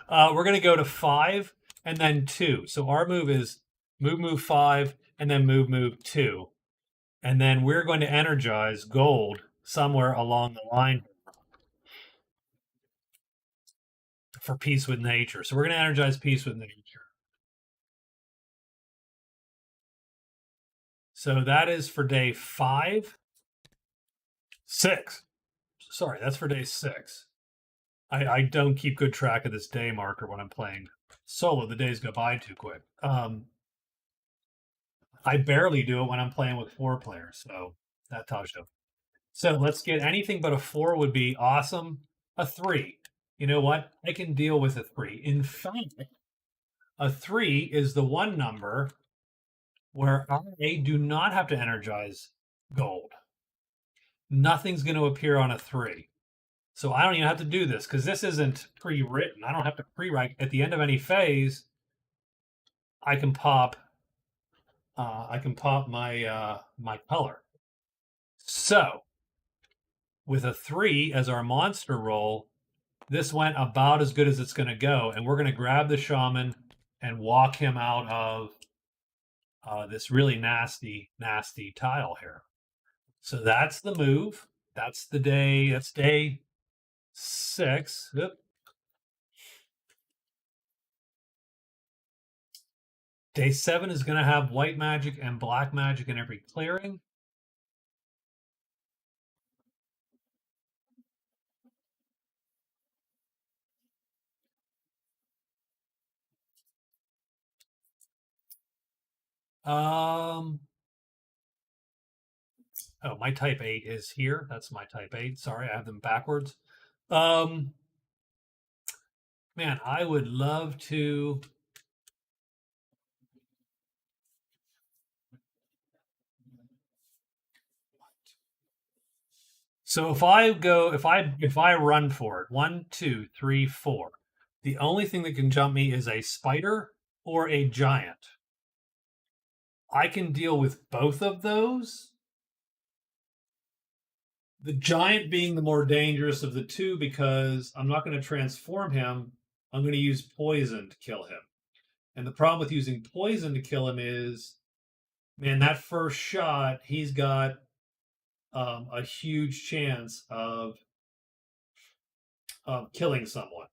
We're going to go to 5 and then 2. So our move is move 5 and then move 2. And then we're going to energize gold somewhere along the line for peace with nature. So we're going to energize peace with nature. So that is for day 5. 6. Sorry, that's for day 6. I don't keep good track of this day marker when I'm playing solo. The days go by too quick. I barely do it when I'm playing with 4 players, so that tells you. So let's get anything but a 4 would be awesome. A 3. You know what? I can deal with a 3. In fact, a 3 is the one number where I do not have to energize gold. Nothing's going to appear on a 3. So I don't even have to do this because this isn't pre-written. I don't have to pre-write. At the end of any phase, I can pop my my color. So with a 3 as our monster roll, this went about as good as it's going to go, and we're going to grab the shaman and walk him out of this really nasty tile here. So that's the move. That's the day. That's day 6. Oop. Day 7 is going to have white magic and black magic in every clearing. Oh, my type 8 is here. That's my type 8. Sorry, I have them backwards. Man, I would love to. So if I run for it, 1, 2, 3, 4, the only thing that can jump me is a spider or a giant. I can deal with both of those. The giant being the more dangerous of the two because I'm not going to transform him. I'm going to use poison to kill him. And the problem with using poison to kill him is, man, that first shot, he's got a huge chance of killing someone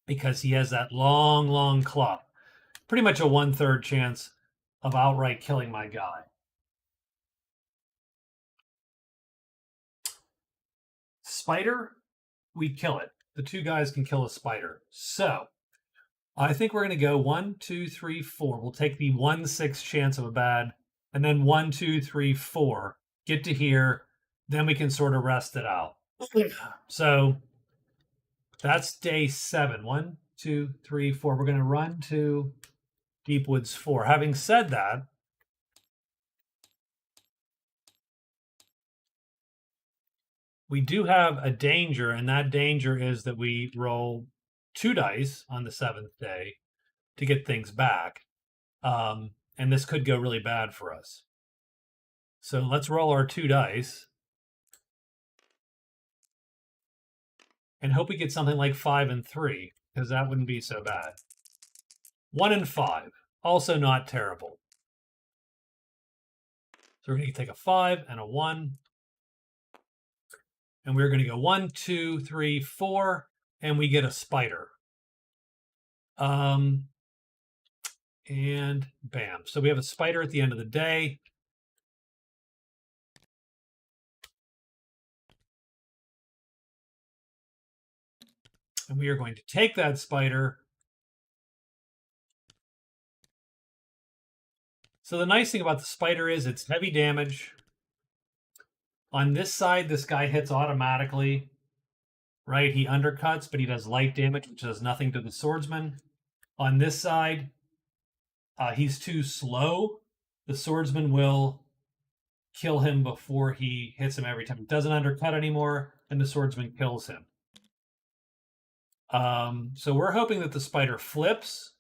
because he has that long club. Pretty much a 1/3 chance of outright killing my guy. Spider, we kill it. The 2 guys can kill a spider. So I think we're going to go 1, 2, 3, 4. We'll take the 1/6 chance of a bad, and then 1, 2, 3, 4. Get to here, then we can sort of rest it out. So that's day 7. 1, 2, 3, 4. We're going to run to Deep Woods 4. Having said that, we do have a danger, and that danger is that we roll 2 dice on the 7th day to get things back. And this could go really bad for us. So let's roll our 2 dice and hope we get something like 5 and 3, because that wouldn't be so bad. 1 and 5, also not terrible. So we're going to take a 5 and a 1. And we're going to go 1, 2, 3, 4, and we get a spider. And bam. So we have a spider at the end of the day. And we are going to take that spider. So the nice thing about the spider is it's heavy damage. On this side, this guy hits automatically, right? He undercuts, but he does light damage, which does nothing to the swordsman. On this side, he's too slow. The swordsman will kill him before he hits him every time. He doesn't undercut anymore, and the swordsman kills him. So we're hoping that the spider flips.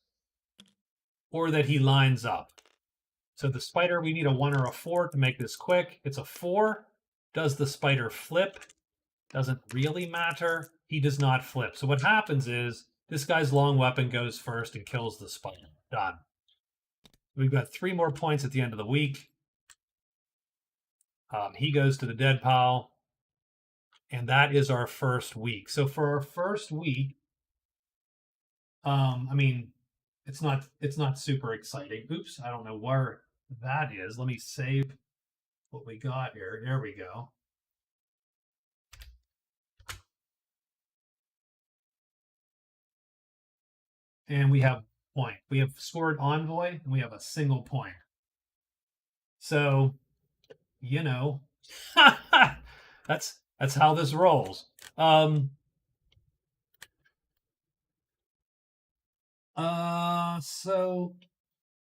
or that he lines up. So the spider, we need a 1 or a 4 to make this quick. It's a 4. Does the spider flip? Doesn't really matter. He does not flip. So what happens is this guy's long weapon goes first and kills the spider. Done. We've got 3 more points at the end of the week. He goes to the dead pile. And that is our first week. So for our first week, I mean, it's not super exciting. Oops, I don't know where that is. Let me save what we got here. There we go. And we have point. We have scored envoy, and we have a single point. So, you know, that's how this rolls. So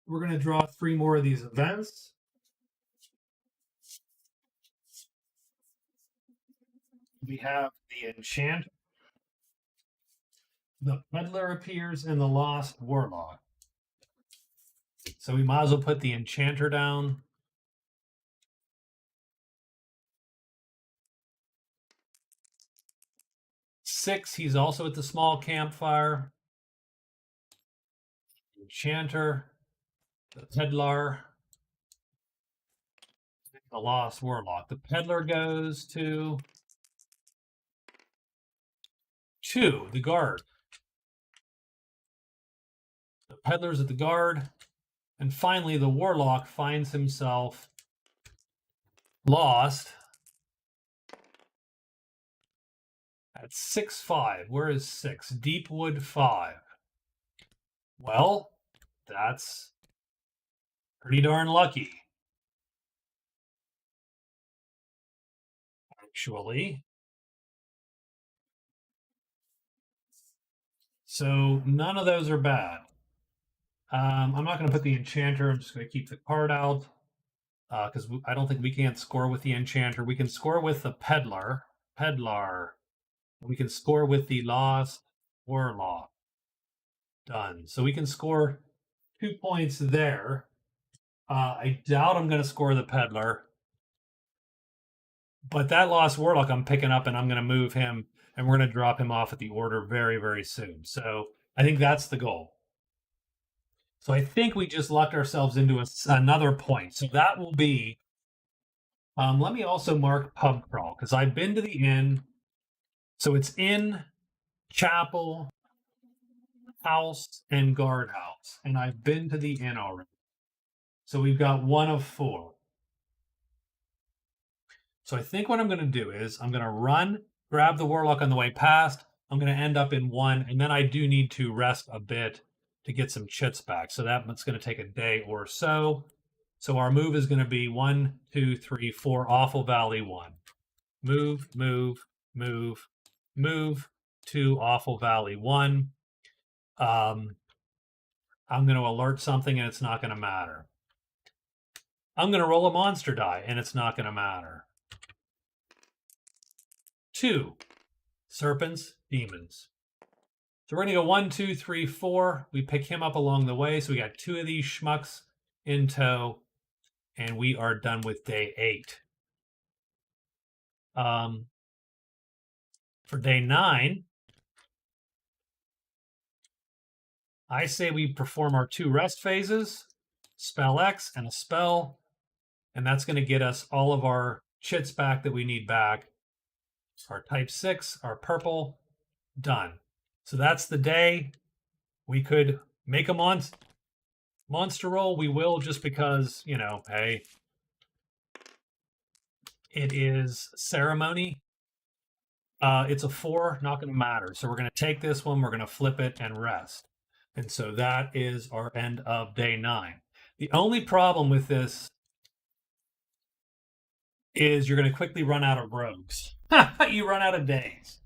we're gonna draw 3 more of these events. We have the enchant. The peddler appears and the lost warlock. So we might as well put the enchanter down. Six, he's also at the small campfire. Enchanter, the peddler, the lost warlock. The peddler goes to 2, the guard. The peddler's at the guard. And finally, the warlock finds himself lost at 6-5. Where is 6? Deepwood 5. Well, that's pretty darn lucky. Actually. So none of those are bad. I'm not going to put the enchanter. I'm just going to keep the card out because I don't think we can't score with the enchanter. We can score with the peddler. We can score with the lost warlock. Done. So we can score 2 points there. I doubt I'm going to score the peddler. But that lost warlock I'm picking up, and I'm going to move him, and we're going to drop him off at the order very, very soon. So I think that's the goal. So I think we just lucked ourselves into another point. So that will be, let me also mark pub crawl, because I've been to the inn. So it's inn, chapel, house, and guardhouse. And I've been to the inn already. So we've got 1 of 4. So I think what I'm going to do is I'm going to run, grab the warlock on the way past. I'm going to end up in 1, and then I do need to rest a bit to get some chits back. So that's going to take a day or so. So our move is going to be 1, 2, 3, 4, Awful Valley 1. Move, move, move, move to Awful Valley 1. I'm going to alert something, and it's not going to matter. I'm going to roll a monster die, and it's not going to matter. 2, serpents, demons. So we're going to go 1, 2, 3, 4. We pick him up along the way. So we got 2 of these schmucks in tow, and we are done with day 8. For day 9, I say we perform our 2 rest phases, spell X and a spell, and that's going to get us all of our chits back that we need back. Our type 6, our purple, done. So that's the day. We could make a monster roll. We will, just because, hey, it is ceremony. It's a 4, not going to matter. So we're going to take this one, we're going to flip it and rest. And so that is our end of day 9. The only problem with this is you're going to quickly run out of rogues. You run out of days.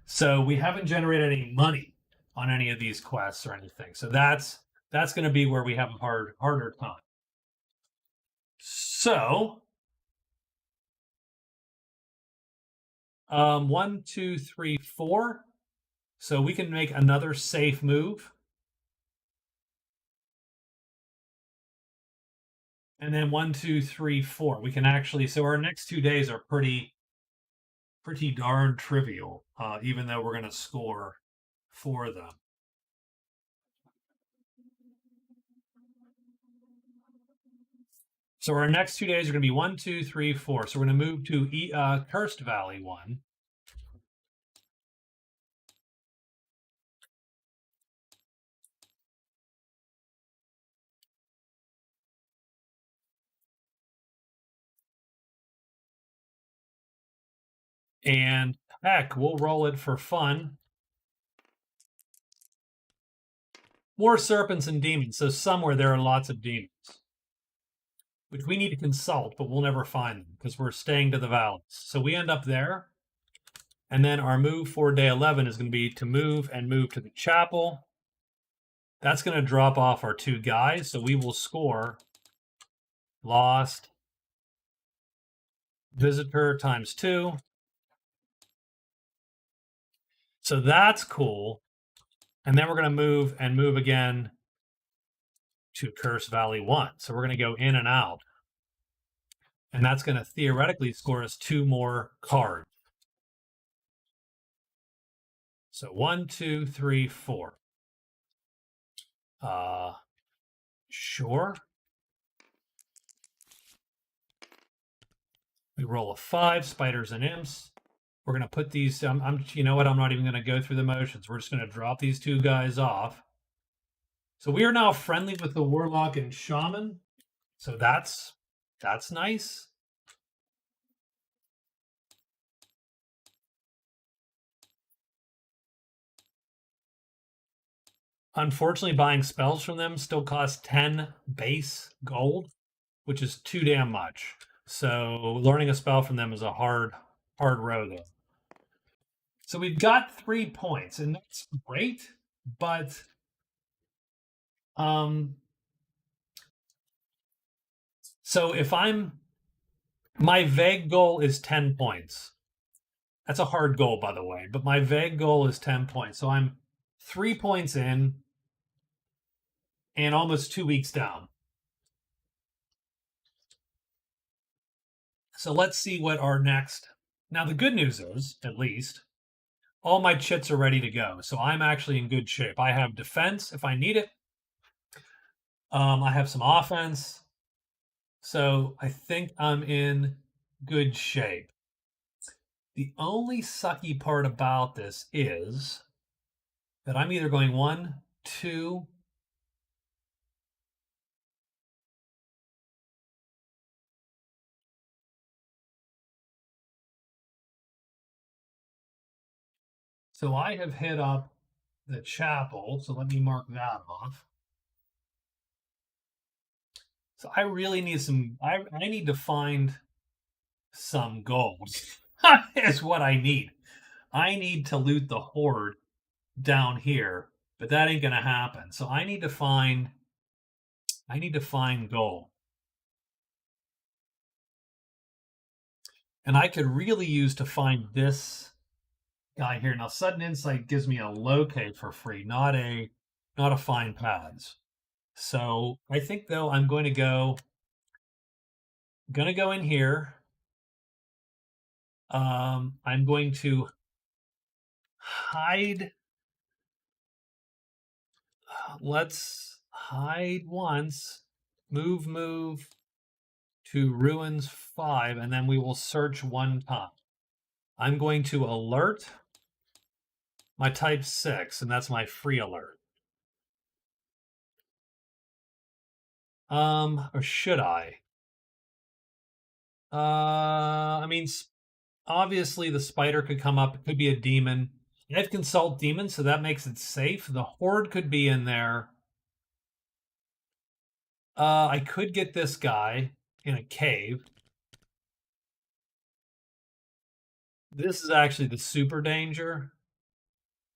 So we haven't generated any money on any of these quests or anything. So that's going to be where we have a harder time. So 1, 2, 3, 4. So we can make another safe move. And then 1, 2, 3, 4. We can actually, so our next 2 days are pretty darn trivial, even though we're going to score for them. So our next 2 days are going to be 1, 2, 3, 4. So we're going to move to Cursed Valley 1. And heck, we'll roll it for fun. More serpents and demons. So somewhere there are lots of demons, which we need to consult, but we'll never find them because we're staying to the valleys. So we end up there. And then our move for day 11 is going to be to move to the chapel. That's going to drop off our 2 guys. So we will score lost visitor times 2. So that's cool. And then we're going to move again to Curse Valley 1. So we're going to go in and out. And that's going to theoretically score us 2 more cards. So 1, 2, 3, 4. Sure. We roll a 5, spiders and imps. We're going to put these, you know what, I'm not even going to go through the motions. We're just going to drop these 2 guys off. So we are now friendly with the warlock and shaman. So that's nice. Unfortunately, buying spells from them still costs 10 base gold, which is too damn much. So learning a spell from them is a hard road there. So we've got 3 points, and that's great, but so if my vague goal is 10 points. That's a hard goal, by the way, but my vague goal is 10 points. So I'm 3 points in and almost 2 weeks down. So let's see what our next. Now, the good news is, at least, all my chits are ready to go. So I'm actually in good shape. I have defense if I need it. I have some offense. So I think I'm in good shape. The only sucky part about this is that I'm either going 1, 2. So I have hit up the chapel. So let me mark that off. So I really need I need to find some gold. Is what I need. I need to loot the horde down here, but that ain't gonna happen. So I need to find gold. And I could really use to find this guy here. Now, sudden insight gives me a locate for free, not a find paths. So I think though I'm going to go in here. I'm going to hide. Let's hide once. Move to ruins 5, and then we will search 1 time. I'm going to alert my type 6, and that's my free alert. Or should I? I mean, obviously the spider could come up. It could be a demon. I have consult demons, so that makes it safe. The horde could be in there. I could get this guy in a cave. This is actually the super danger,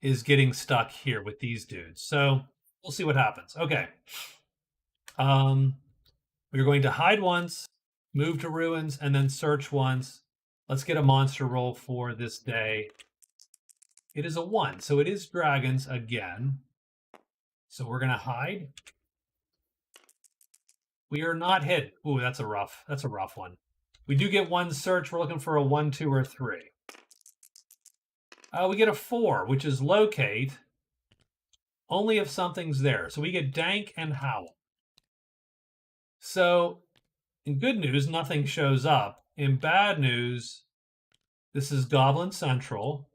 is getting stuck here with these dudes. So we'll see what happens. Okay. We're going to hide once, move to ruins, and then search once. Let's get a monster roll for this day. It is a 1, so it is dragons again. So we're going to hide. We are not hit. Ooh, that's a rough one. We do get one search. We're looking for a 1, 2, or 3. We get a 4, which is locate only if something's there. So we get dank and howl. So in good news, nothing shows up. In bad news, this is Goblin Central.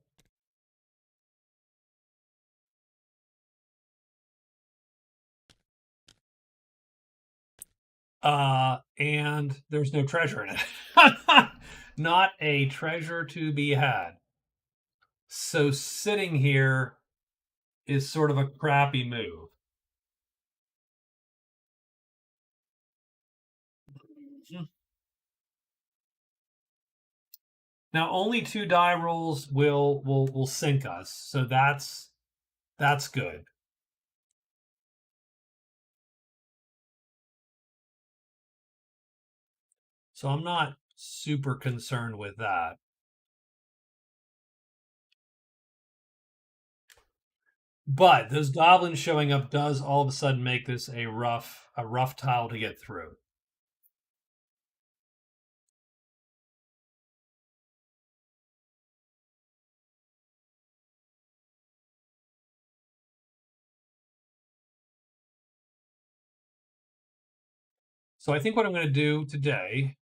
And there's no treasure in it. Not a treasure to be had. So sitting here is sort of a crappy move. Now only 2 die rolls will sink us, so that's good. So I'm not super concerned with that. But those goblins showing up does all of a sudden make this a rough tile to get through. So I think what I'm going to do today,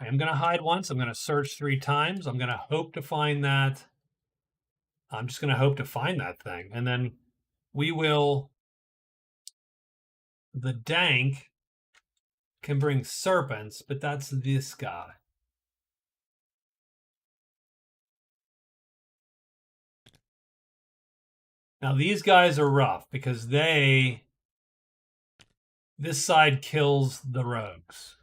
I am going to hide once. I'm going to search 3 times. I'm going to hope to find that. I'm just going to hope to find that thing. And then we will, the dank can bring serpents, but that's this guy. Now these guys are rough because this side kills the rogues.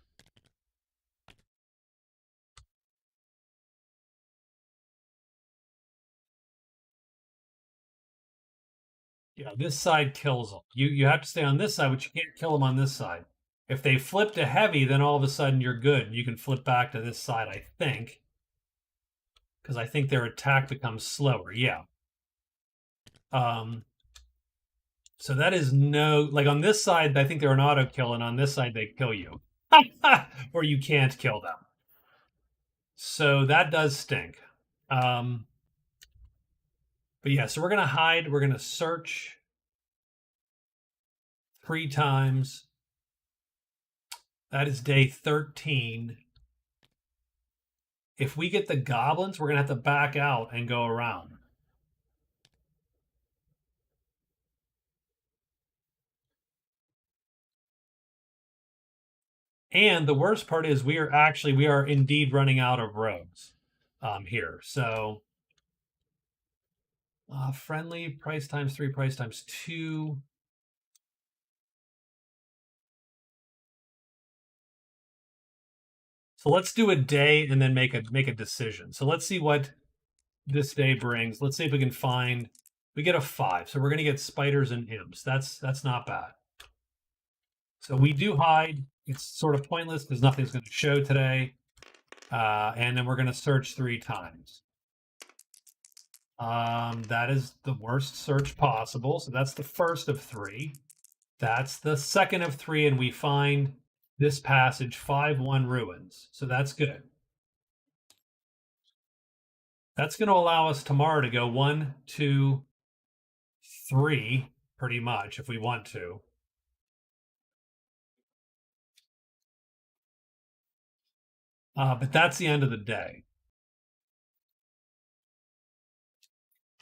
Yeah, this side kills them. You have to stay on this side, but you can't kill them on this side. If they flip to heavy, then all of a sudden you're good. You can flip back to this side, I think. Because I think their attack becomes slower. Yeah. So that is like on this side, I think they're an auto kill, and on this side they kill you. Or you can't kill them. So that does stink. But yeah, so we're gonna hide, we're gonna search 3 times. That is day 13. If we get the goblins, we're gonna have to back out and go around. And the worst part is we are indeed running out of rogues here. So friendly, price times 3, price times 2. So let's do a day and then make a decision. So let's see what this day brings. Let's see if we can find. We get a 5, so we're going to get spiders and imps. That's not bad. So we do hide. It's sort of pointless because nothing's going to show today. And then we're going to search 3 times. That is the worst search possible. So that's the first of 3. That's the second of 3, and we find this passage 5-1 ruins. So that's good. That's going to allow us tomorrow to go 1, 2, 3, pretty much, if we want to. But that's the end of the day.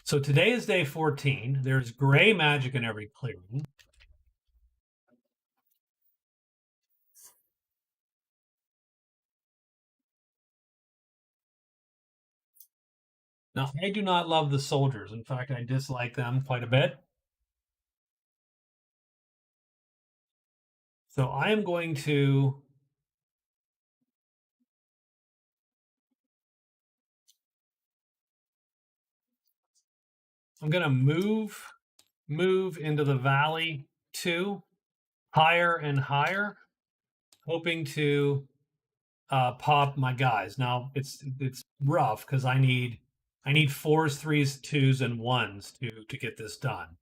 So today is day 14. There's gray magic in every clearing. Now, I do not love the soldiers. In fact, I dislike them quite a bit. So I am going to move into the valley 2, higher and higher, hoping to pop my guys. Now it's rough because I need 4s, 3s, 2s, and 1s to get this done.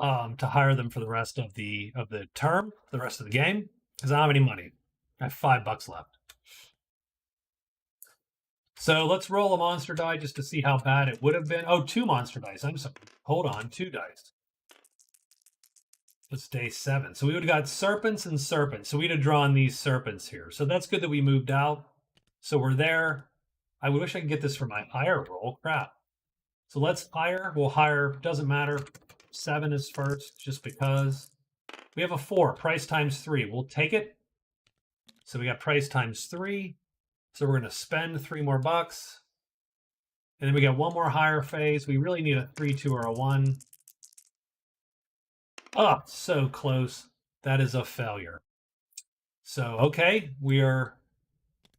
to hire them for the rest of the term, the rest of the game, because I don't have any money. I have $5 left. So let's roll a monster die just to see how bad it would have been. Oh, 2 monster dice. I'm sorry. Hold on, 2 dice. It's day 7. So we would have got serpents and serpents. So we'd have drawn these serpents here. So that's good that we moved out. So we're there. I wish I could get this for my hire roll. Crap. So let's hire. We'll hire. Doesn't matter. 7 is first just because. We have a 4. Price times 3. We'll take it. So we got price times 3. So we're going to spend 3 more bucks. And then we got 1 more hire phase. We really need a 3, 2, or a 1. Oh, so close. That is a failure. So, okay, we are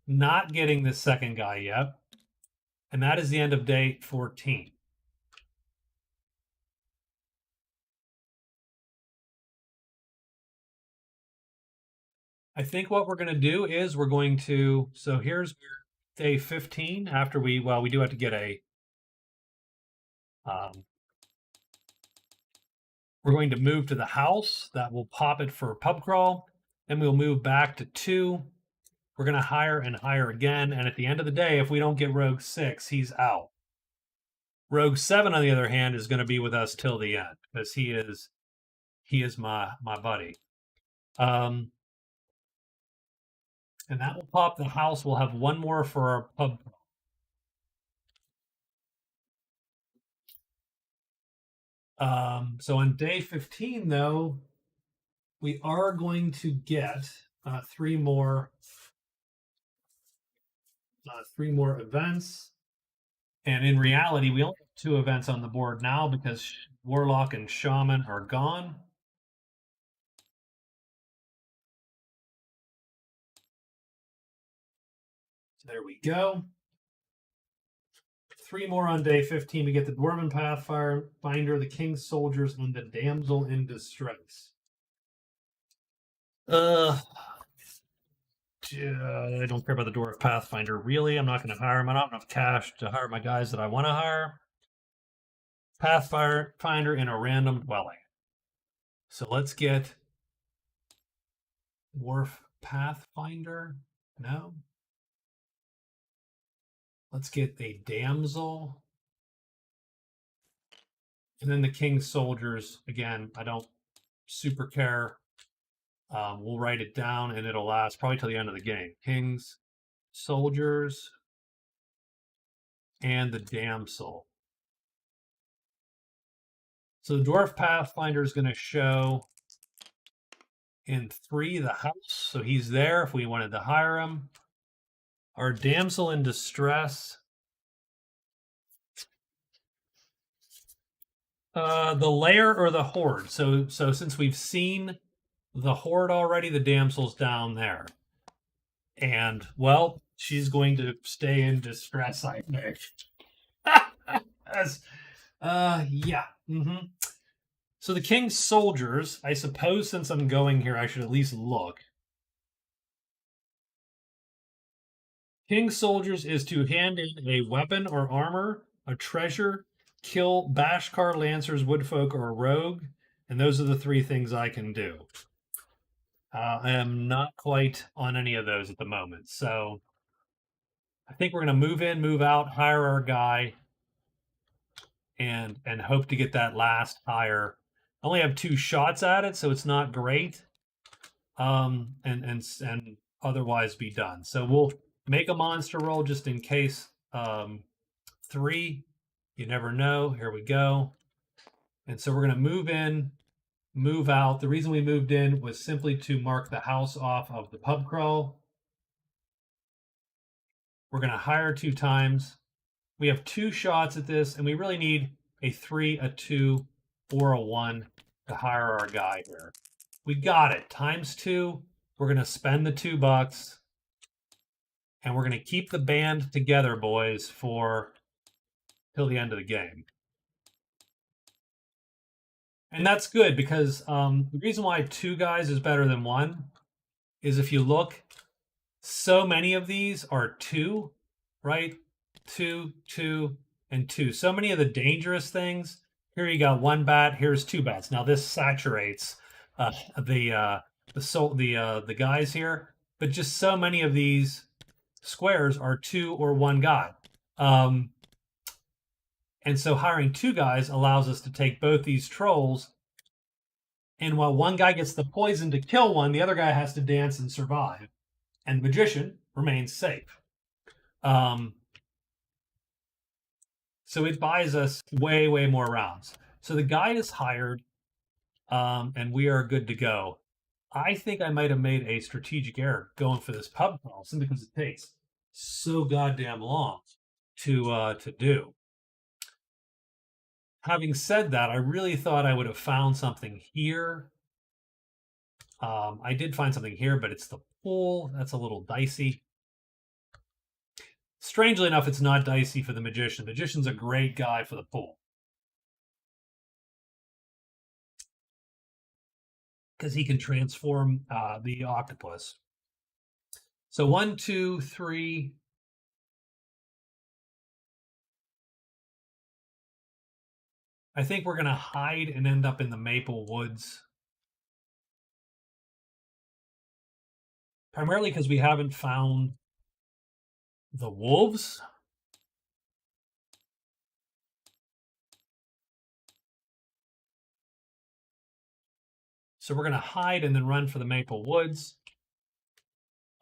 not getting the second guy yet. And that is the end of day 14. I think what we're going to do is we're going to, so here's day 15 after we do have to get a, we're going to move to the house. That will pop it for pub crawl. Then we'll move back to 2. We're going to hire and hire again. And at the end of the day, if we don't get Rogue 6, he's out. Rogue 7, on the other hand, is going to be with us till the end because he is my buddy. And that will pop the house. We'll have 1 more for our pub crawl. So on day 15, though, we are going to get 3 more events. And in reality, we only have 2 events on the board now because Warlock and Shaman are gone. So there we go. 3 more on day 15. We get the Dwarven Pathfinder, the King's Soldiers, and the Damsel in Distress. I don't care about the Dwarf Pathfinder, really. I'm not going to hire him. I don't have enough cash to hire my guys that I want to hire. Pathfinder in a random dwelling. So let's get Dwarf Pathfinder. No. Let's get a Damsel. And then the King's Soldiers. Again, I don't super care. We'll write it down and it'll last probably till the end of the game. King's Soldiers and the Damsel. So the Dwarf Pathfinder is going to show in 3 the house. So he's there if we wanted to hire him. Our Damsel in Distress. The Lair or the Horde. So since we've seen the Horde already, the Damsel's down there. And, well, she's going to stay in distress, I think. Yeah. Mm-hmm. So the King's Soldiers, I suppose since I'm going here, I should at least look. King's Soldiers is to hand in a weapon or armor, a treasure, kill Bashkar, Lancers, Woodfolk, or a rogue. And those are the 3 things I can do. I am not quite on any of those at the moment. So I think we're going to move in, move out, hire our guy, and hope to get that last hire. I only have 2 shots at it, so it's not great. And otherwise be done. So we'll make a monster roll just in case. 3. You never know. Here we go. And so we're going to move in, move out. The reason we moved in was simply to mark the house off of the pub crawl. We're going to hire 2 times. We have 2 shots at this, and we really need a 3, a 2, or a 1 to hire our guy here. We got it. Times 2. We're going to spend the $2, and we're going to keep the band together, boys, for till the end of the game. And that's good because the reason why 2 guys is better than 1 is if you look, so many of these are 2, right? 2, 2, and 2. So many of the dangerous things Here you got one bat. Here's two bats. Now this saturates the guys here, but just so many of these squares are two or one guy. Um, and so hiring two guys allows us to take both these trolls. And while one guy gets the poison to kill one, the other guy has to dance and survive. And the magician remains safe. So it buys us way, way more rounds. So the guy is hired, and we are good to go. I think I might have made a strategic error going for this pub crawl simply because it takes so goddamn long to do. Having said that, I really thought I would have found something here. I did find something here, but it's the pool. That's a little dicey. Strangely enough, it's not dicey for the magician. The magician's a great guy for the pool. Because he can transform the octopus. So 1, 2, 3. I think we're going to hide and end up in the Maple Woods. Primarily because we haven't found the wolves. So we're going to hide and then run for the Maple Woods.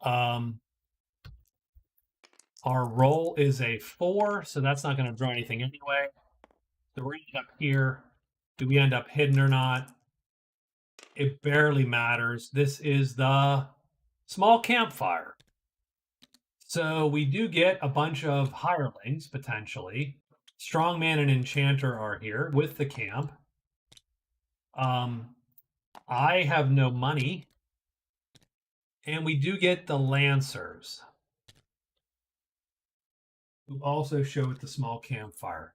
Our roll is a 4, so that's not going to draw anything anyway. So we're going to end up here. Do we end up hidden or not? It barely matters. This is the small campfire. So we do get a bunch of hirelings, potentially. Strongman and Enchanter are here with the camp. I have no money. And we do get the Lancers, who also show at the small campfire.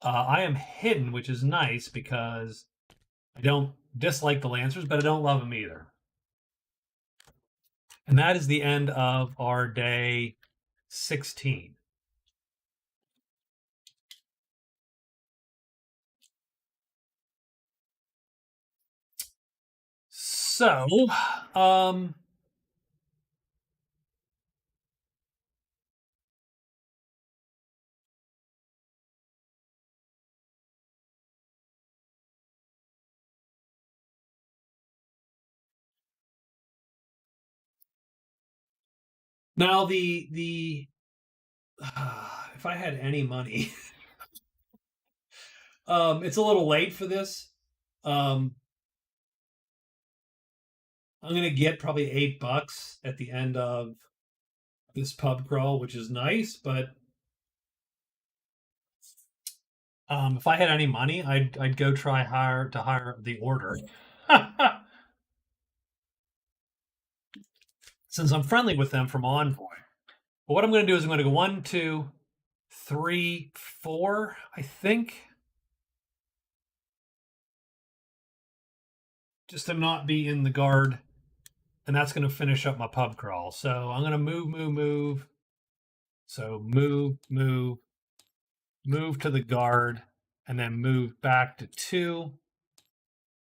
I am hidden, which is nice because I don't dislike the Lancers, but I don't love them either. And that is the end of our day 16. So, now the if I had any money, it's a little late for this. I'm gonna get probably $8 at the end of this pub crawl, which is nice, but if I had any money, I'd go try to hire the order. Since I'm friendly with them from Envoy. But what I'm going to do is I'm going to go 1, 2, 3, 4, I think. Just to not be in the guard. And that's going to finish up my pub crawl. So I'm going to move. So move to the guard, and then move back to 2.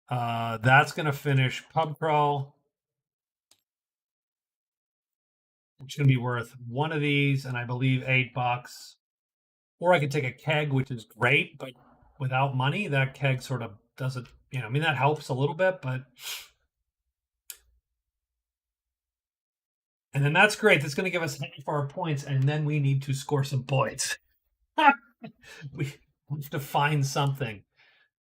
That's going to finish pub crawl. Which is going to be worth one of these, and I believe $8. Or I could take a keg, which is great, but without money, that keg sort of doesn't, I mean, that helps a little bit, but. And then that's great. That's going to give us half our points, and then we need to score some points. We have to find something.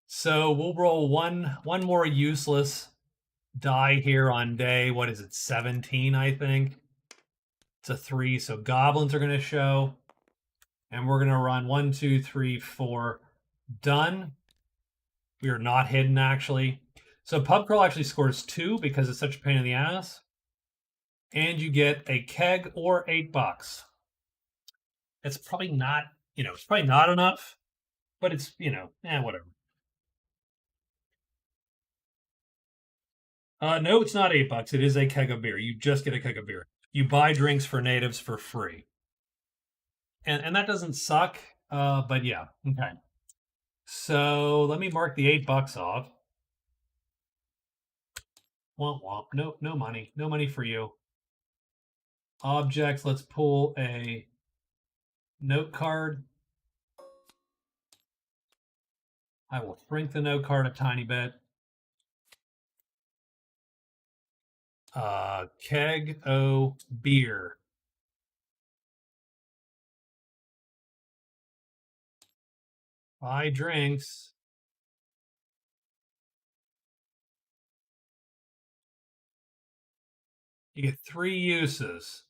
So we'll roll one more useless die here on day, what is it, 17, I think. It's a 3, so goblins are going to show. And we're going to run 1, 2, 3, 4. Done. We are not hidden, actually. So pub crawl actually scores 2 because it's such a pain in the ass. And you get a keg or $8. It's probably not, it's probably not enough, but it's, whatever. No, it's not $8. It is a keg of beer. You just get a keg of beer. You buy drinks for natives for free. And that doesn't suck, but yeah, okay. So let me mark the $8 off. Womp womp. No, no money. No money for you. Objects. Let's pull a note card. I will shrink the note card a tiny bit. Keg o beer. Buy drinks. You get 3 uses.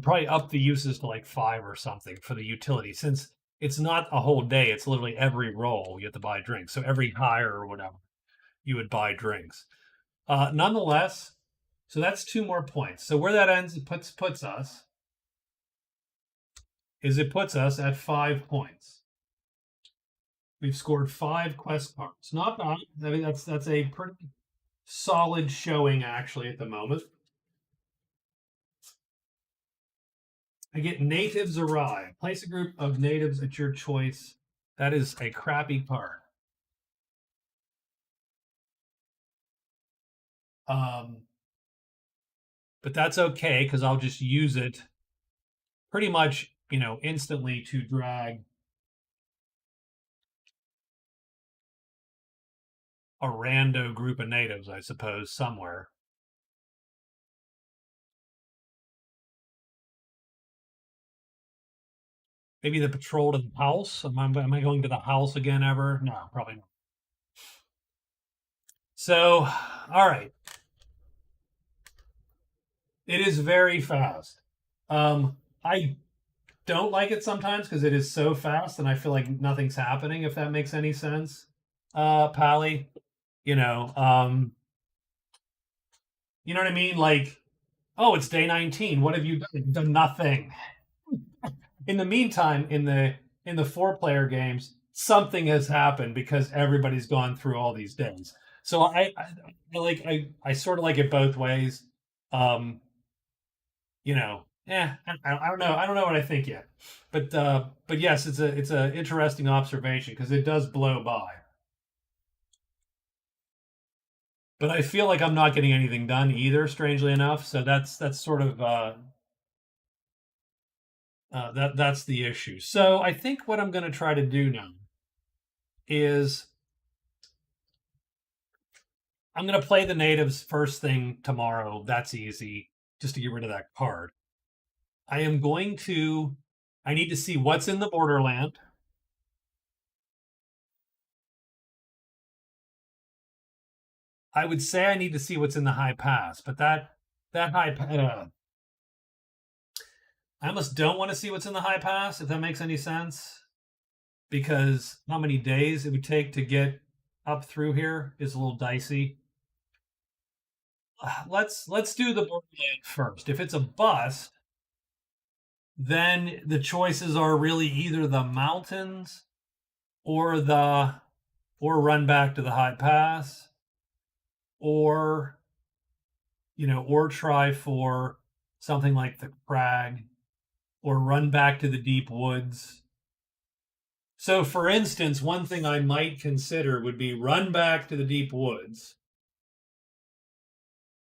Probably up the uses to like 5 or something for the utility, since it's not a whole day. It's literally every roll you have to buy drinks. So every hire or whatever, you would buy drinks. Nonetheless, so that's 2 more points. So where that ends, it puts us at 5 points. We've scored 5 quest cards. Not bad. I mean, that's a pretty solid showing actually at the moment. I get natives arrive. Place a group of natives at your choice. That is a crappy card. But that's okay because I'll just use it pretty much, instantly to drag a rando group of natives, I suppose, somewhere. Maybe the patrol to the house. Am I going to the house again ever? No, probably not. So, all right. It is very fast. I don't like it sometimes because it is so fast and I feel like nothing's happening, if that makes any sense. Pally, you know, you know what I mean? Like, oh, it's day 19. What have you done? You've done nothing. In the meantime, in the 4-player games, something has happened because everybody's gone through all these days. So I sort of like it both ways. Um, I don't know. I don't know what I think yet, but yes, it's a interesting observation because it does blow by. But I feel like I'm not getting anything done either, strangely enough. So that's sort of that's the issue. So I think what I'm going to try to do now is I'm going to play the natives first thing tomorrow. That's easy, just to get rid of that card. I am going to. I need to see what's in the borderland. I would say I need to see what's in the high pass, but that high I almost don't want to see what's in the high pass, if that makes any sense, because how many days it would take to get up through here is a little dicey. Let's do the borderland first. If it's a bust, then the choices are really either the mountains or run back to the high pass, or or try for something like the crag, or run back to the deep woods. So, for instance, one thing I might consider would be run back to the deep woods.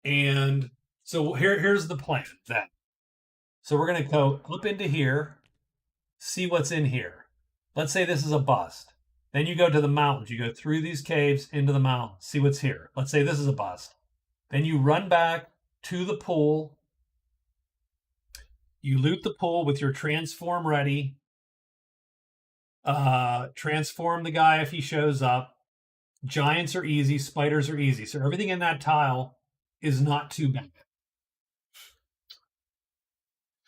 And so here's the plan then. So we're going to go up into here, see what's in here. Let's say this is a bust. Then you go to the mountains. You go through these caves into the mountains, see what's here. Let's say this is a bust. Then you run back to the pool. You loot the pool with your transform ready. Transform the guy if he shows up. Giants are easy, spiders are easy. So everything in that tile is not too bad.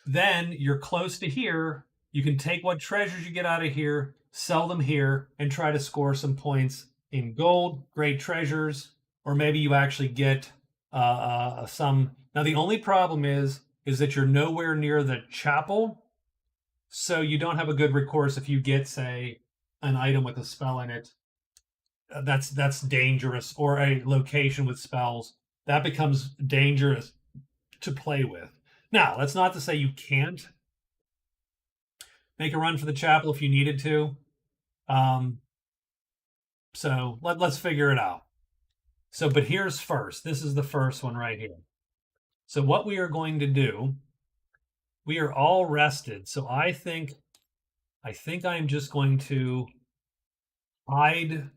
Then you're close to here. You can take what treasures you get out of here, sell them here, and try to score some points in gold, great treasures, or maybe you actually get some. Now the only problem is that you're nowhere near the chapel, so you don't have a good recourse if you get, say, an item with a spell in it that's dangerous, or a location with spells that becomes dangerous to play with. Now, that's not to say you can't make a run for the chapel if you needed to. Um, so let's figure it out. So, but here's first. This is the first one right here. So, what we are going to do, we are all rested. So, I think I'm just going to hide.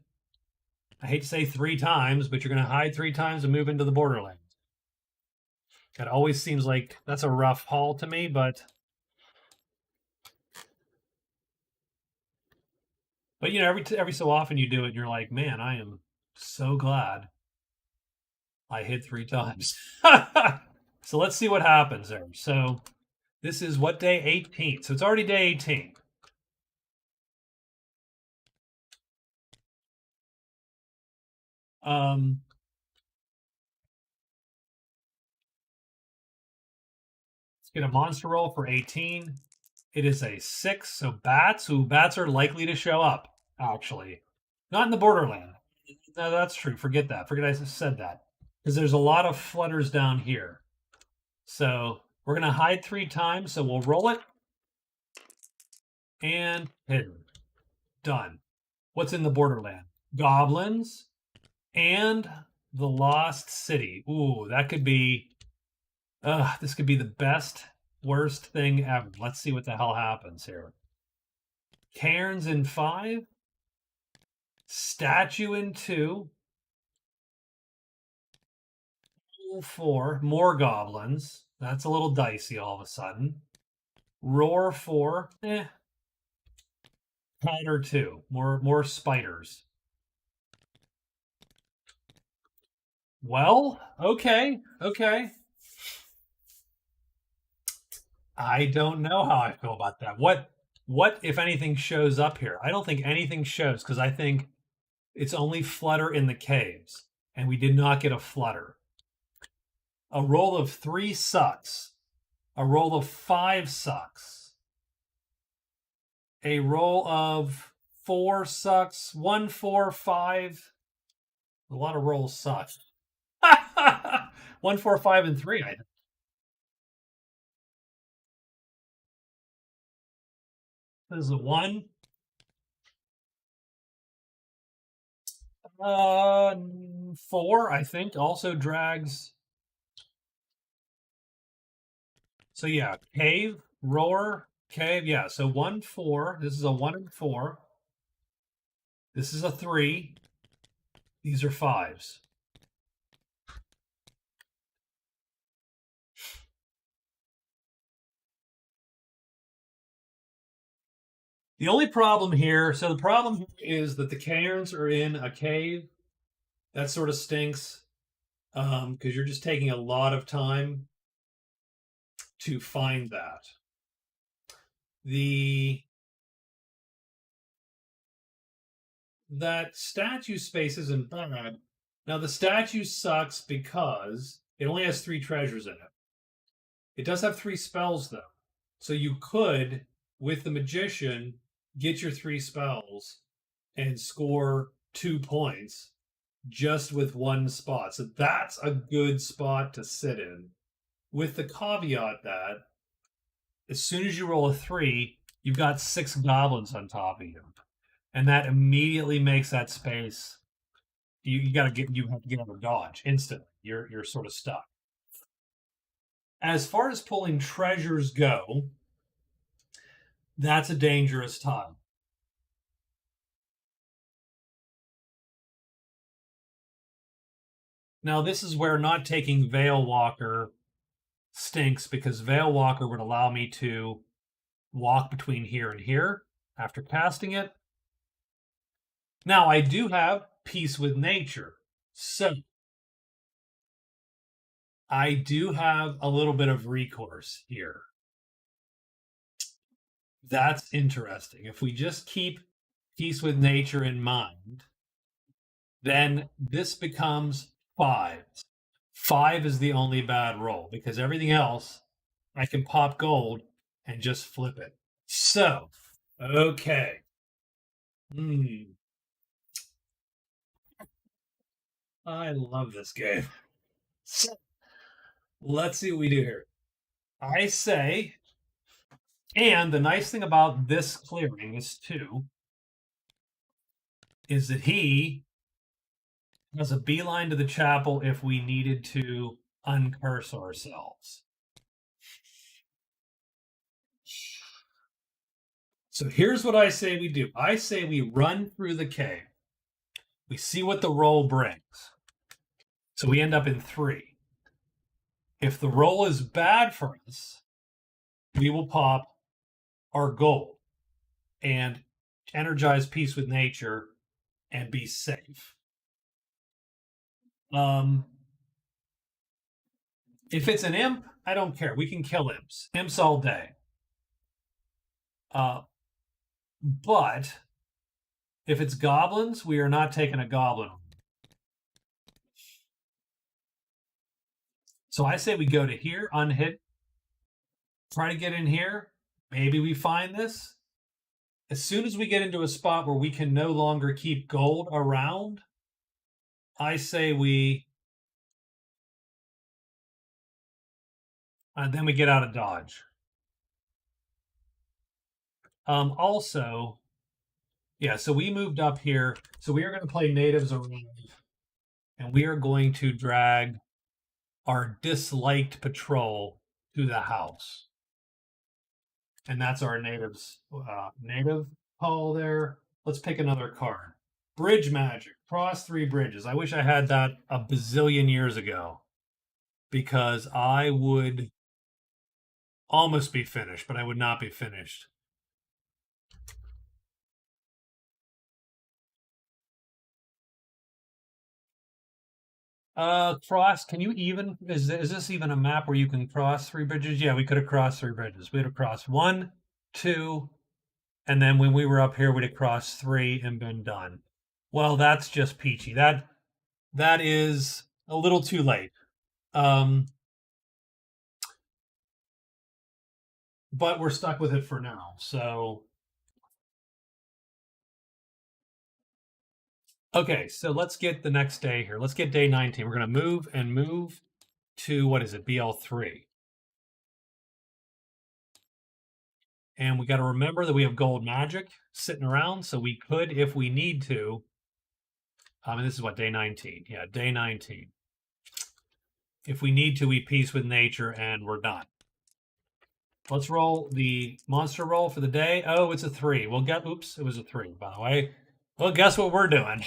I hate to say 3 times, but you're going to hide 3 times and move into the borderlands. That always seems like that's a rough haul to me, but you know, every so often you do it, and you're like, man, I am so glad I hit 3 times. So let's see what happens there. So this is what, day 18? So it's already day 18. Let's get a monster roll for 18. It is a 6. So bats. Ooh, bats are likely to show up. Actually, not in the borderland. No, that's true. Forget that. Forget I said that, because there's a lot of flutters down here. So we're gonna hide 3 times. So we'll roll it and hidden. Done. What's in the borderland? Goblins and the Lost City. Ooh, that could be. This could be the best, worst thing ever. Let's see what the hell happens here. Cairns in 5. Statue in 2. 4. More goblins. That's a little dicey all of a sudden. Roar 4. Spider 2. More spiders. Well, okay. I don't know how I feel about that. What if anything shows up here? I don't think anything shows, because I think it's only flutter in the caves, and we did not get a flutter. A roll of 3 sucks. A roll of 5 sucks. A roll of 4 sucks. 1, 4, 5. A lot of rolls suck. 1, 4, 5, and 3. I think. This is a 1. 4, I think, also drags. So yeah, cave, roar, cave. Yeah, so 1, 4. This is a 1 and 4. This is a 3. These are 5s. The only problem here, so the problem here is that the cairns are in a cave. That sort of stinks, because you're just taking a lot of time to find that. That statue space isn't bad. Now the statue sucks because it only has 3 treasures in it. It does have 3 spells though. So you could, with the magician, get your 3 spells and score 2 points just with 1 spot. So that's a good spot to sit in, with the caveat that as soon as you roll a 3, you've got 6 goblins on top of you. And that immediately makes that space. You have to get out of dodge instantly. You're sort of stuck. As far as pulling treasures go, that's a dangerous time. Now, this is where not taking Veil Walker stinks, because Veil Walker would allow me to walk between here and here after casting it. Now, I do have Peace with Nature. So, I do have a little bit of recourse here. That's interesting. If we just keep Peace with Nature in mind, then this becomes 5. 5 is the only bad roll, because everything else I can pop gold and just flip it. So, okay. I love this game. So, let's see what we do here. I say, and the nice thing about this clearing is too, is that he has a beeline to the chapel if we needed to uncurse ourselves. So here's what I say we do. I say we run through the cave. We see what the roll brings. So we end up in 3. If the roll is bad for us, we will pop our gold and energize peace with nature and be safe. If it's an imp, I don't care. We can kill imps. Imps all day. But if it's goblins, we are not taking a goblin. So I say we go to here, unhit, try to get in here. Maybe we find this. As soon as we get into a spot where we can no longer keep gold around, I say we... then we get out of dodge. Also, yeah, so we moved up here. So we are going to play natives around, and we are going to drag our disliked patrol to the house. And that's our natives native call there. Let's pick another card. Bridge magic. Cross 3 bridges. I wish I had that a bazillion years ago, because I would almost be finished, but I would not be finished. Cross, can you even, is this even a map where you can cross 3 bridges? Yeah, we could have crossed 3 bridges. We'd have crossed 1, 2, and then when we were up here, we'd have crossed 3 and been done. Well, that's just peachy. That is a little too late. But we're stuck with it for now. So, okay, so let's get the next day here. Let's get day 19. We're going to move to, what is it, BL3. And we got to remember that we have gold magic sitting around, so we could, if we need to, and this is what, day 19. Yeah, day 19. If we need to, we peace with nature and we're done. Let's roll the monster roll for the day. Oh, it's a 3. Well, oops, it was a 3, by the way. Well, guess what we're doing?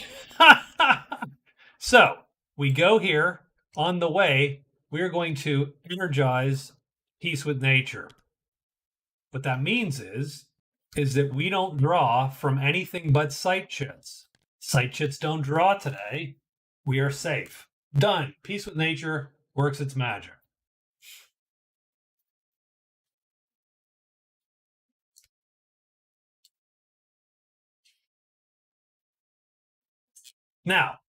So we go here. On the way, we are going to energize peace with nature. What that means is that we don't draw from anything but sight chits. Sight chits don't draw today. We are safe. Done. Peace with nature works its magic. Now,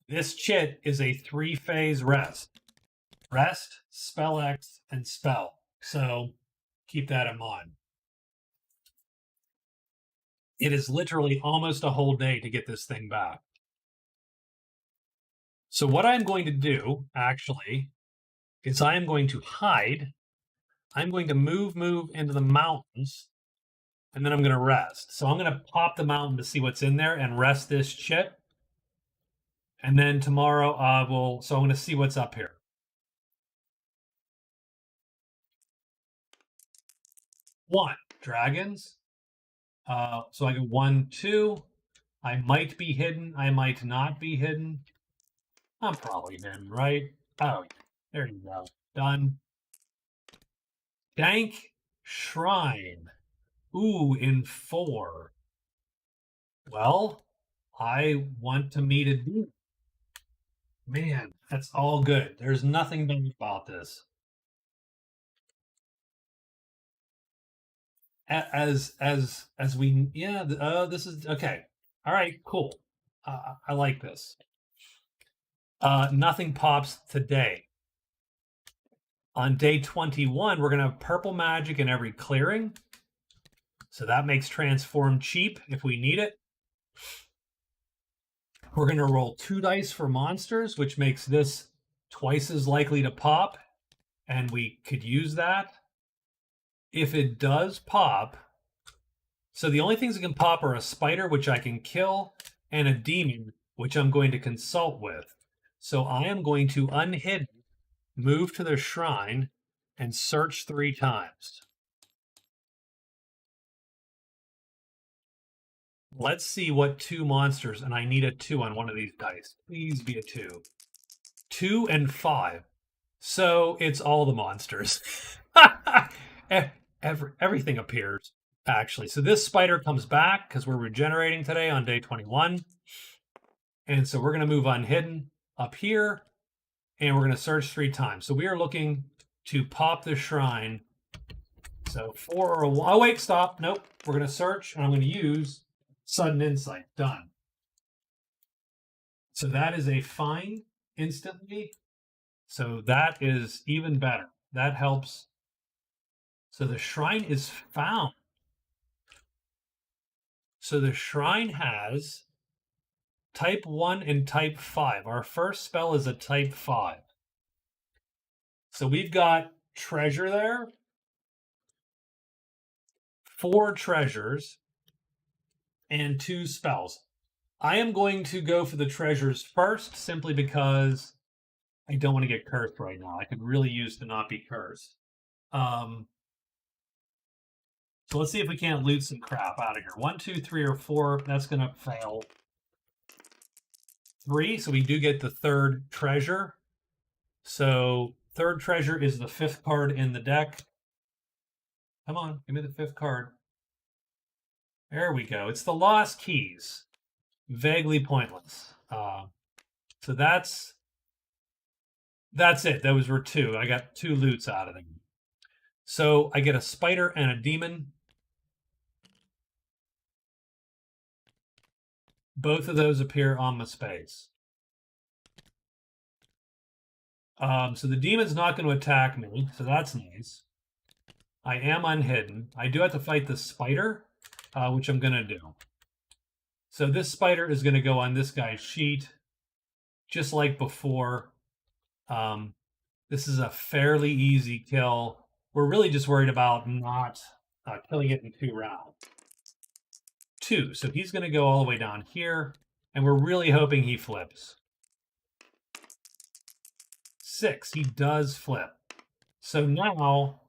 this chit is a 3-phase rest. Rest, spell X, and spell. So keep that in mind. It is literally almost a whole day to get this thing back. So what I'm going to do, actually, is I am going to hide. I'm going to move into the mountains, and then I'm going to rest. So I'm going to pop the mountain to see what's in there and rest this chit. And then tomorrow so I'm going to see what's up here. One, dragons. So I go 1, 2. I might be hidden. I might not be hidden. I'm probably hidden, right? Oh, there you go. Done. Dank Shrine. Ooh, in 4. Well, I want to meet a demon. Man, that's all good. There's nothing bad about this. As we, yeah, this is okay. All right, cool. I like this. Nothing pops today. On day 21, we're going to have purple magic in every clearing. So that makes transform cheap if we need it. We're going to roll 2 dice for monsters, which makes this twice as likely to pop, and we could use that. If it does pop, so the only things that can pop are a spider, which I can kill, and a demon, which I'm going to consult with. So I am going to unhidden, move to the shrine, and search 3 times. Let's see what 2 monsters, and I need a 2 on one of these dice. Please be a 2. 2 and 5. So it's all the monsters. Everything appears, actually. So this spider comes back because we're regenerating today on day 21. And so we're going to move unhidden up here, and we're going to search 3 times. So we are looking to pop the shrine. So 4 or a 1. Oh, wait, stop. Nope. We're going to search, and I'm going to use Sudden Insight. Done. So that is a find instantly. So that is even better. That helps. So the shrine is found. So the shrine has type 1 and type 5. Our first spell is a type 5. So we've got treasure there. 4 treasures and 2 spells. I am going to go for the treasures first, simply because I don't want to get cursed right now. I could really use to not be cursed. So let's see if we can't loot some crap out of here. 1, 2, 3, or 4. That's going to fail. 3. So we do get the 3rd treasure. So 3rd treasure is the 5th card in the deck. Come on, give me the 5th card. There we go. It's the Lost Keys. Vaguely pointless. So that's it. Those were 2. I got 2 loots out of them. So I get a spider and a demon. Both of those appear on my space. So the demon's not going to attack me, so that's nice. I am unhidden. I do have to fight the spider, which I'm going to do. So this spider is going to go on this guy's sheet, just like before. This is a fairly easy kill. We're really just worried about not killing it in 2 rounds. 2. So he's going to go all the way down here, and we're really hoping he flips. 6. He does flip. So now,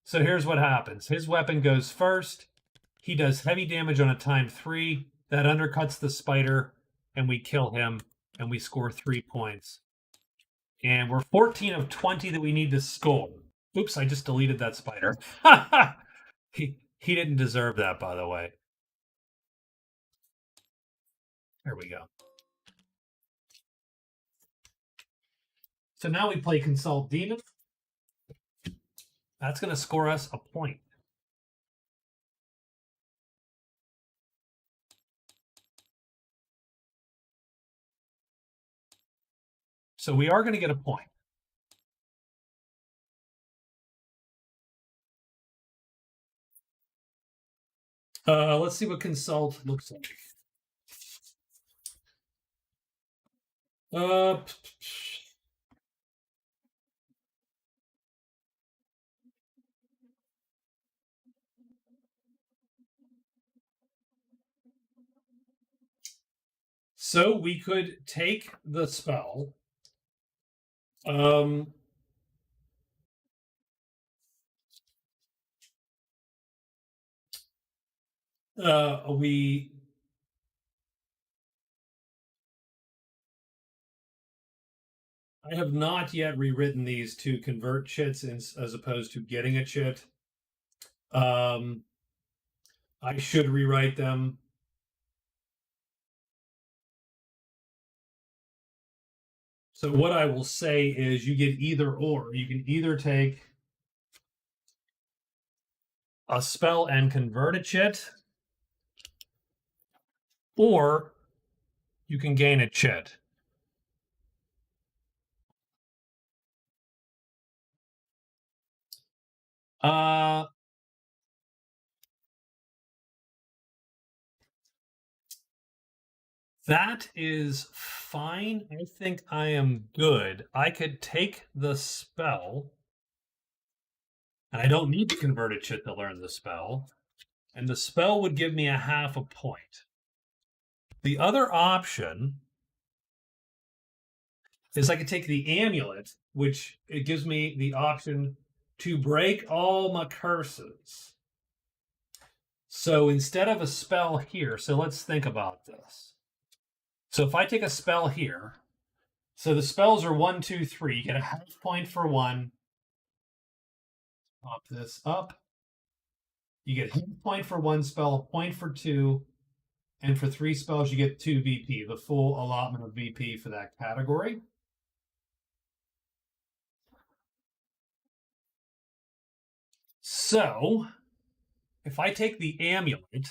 so here's what happens. His weapon goes first. He does heavy damage on a time 3. That undercuts the spider, and we kill him, and we score 3 points. And we're 14 of 20 that we need to score. Oops, I just deleted that spider. He didn't deserve that, by the way. There we go. So now we play Consult Demon. That's going to score us a point. So we are going to get a point. Let's see what Consult looks like. So we could take the spell. I have not yet rewritten these to convert chits as opposed to getting a chit. I should rewrite them. So what I will say is you get either or. You can either take a spell and convert a chit, or you can gain a chit. That is fine. I think I am good. I could take the spell, and I don't need to convert a chit to learn the spell, and the spell would give me a half a point. The other option is I could take the amulet, which it gives me the option to break all my curses. So instead of a spell here, so let's think about this. So if I take a spell here, so the spells are 1, 2, 3. You get a half point for 1. Pop this up. You get a half point for 1 spell, a point for 2, and for 3 spells you get 2 VP, the full allotment of VP for that category. So, if I take the amulet,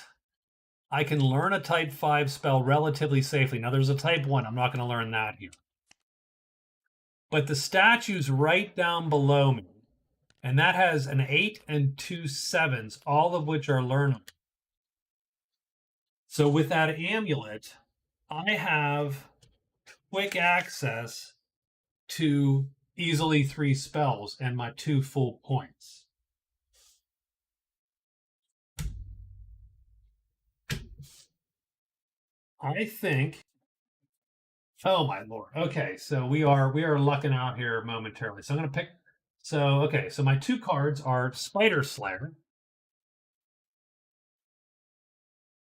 I can learn a type 5 spell relatively safely. Now, there's a type 1. I'm not going to learn that here. But the statue's right down below me, and that has an 8 and 2 7s, all of which are learnable. So with that amulet, I have quick access to easily 3 spells and my 2 full points. I think, oh my lord. Okay, so we are lucking out here momentarily. So I'm going to pick, so okay, so my 2 cards are Spider Slayer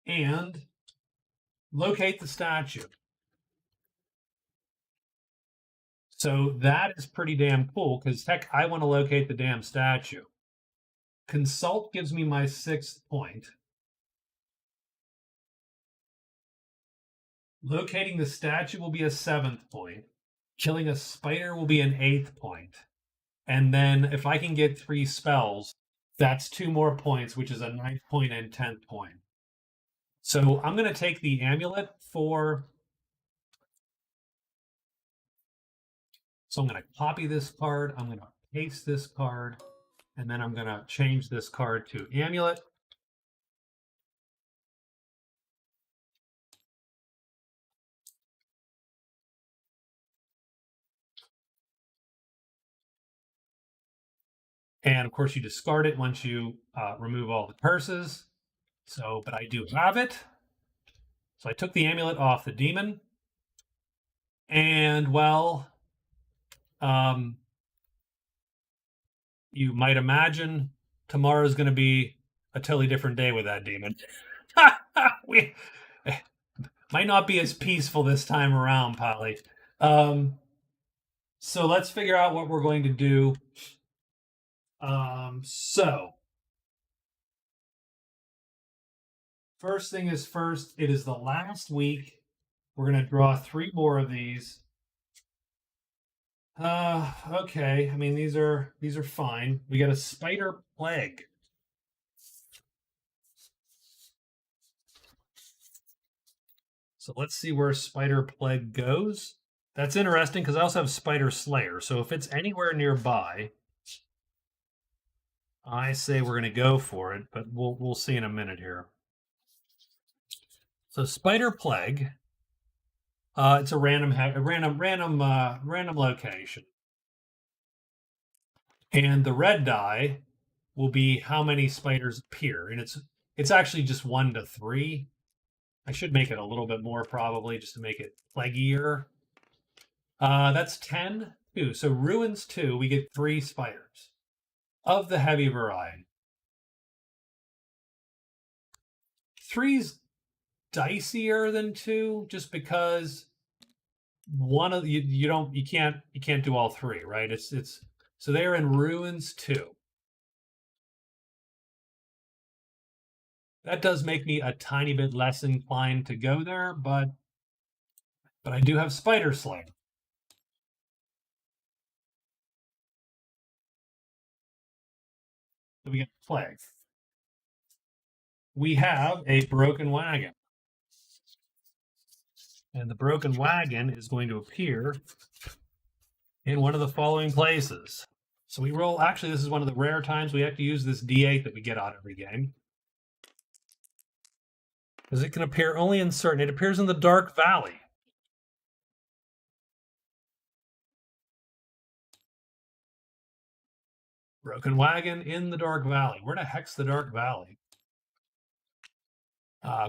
and locate the statue. So that is pretty damn cool because heck, I want to locate the damn statue. Consult gives me my 6th point. Locating the statue will be a 7th point. Killing a spider will be an 8th point. And then if I can get 3 spells, that's 2 more points, which is a 9th point and 10th point. So I'm going to take the amulet for... So I'm going to copy this card. I'm going to paste this card. And then I'm going to change this card to amulet. And of course, you discard it once you remove all the curses. So, but I do have it. So I took the amulet off the demon. And well, you might imagine tomorrow's going to be a totally different day with that demon. We might not be as peaceful this time around, Polly. So let's figure out what we're going to do. So first thing is first, it is the last week. We're going to draw 3 more of these. Okay. I mean, these are fine. We got a spider plague. So let's see where spider plague goes. That's interesting because I also have spider slayer. So if it's anywhere nearby, I say we're going to go for it, but we'll see in a minute here. So spider plague, it's a random location, and the red die will be how many spiders appear, and it's actually just 1 to 3. I should make it a little bit more probably just to make it plaguier. That's 10. 2. So ruins 2, we get 3 spiders of the heavy variety. 3's dicier than 2 just because one of you can't do all 3, right? It's so they're in ruins 2. That does make me a tiny bit less inclined to go there, but I do have spider slayer. So we get plague. We have a broken wagon. And the broken wagon is going to appear in one of the following places. So we roll, actually, this is one of the rare times we have to use this D8 that we get out every game. Because it can appear only in certain. It appears in the Dark Valley. Broken Wagon in the Dark Valley. Where the heck's the Dark Valley?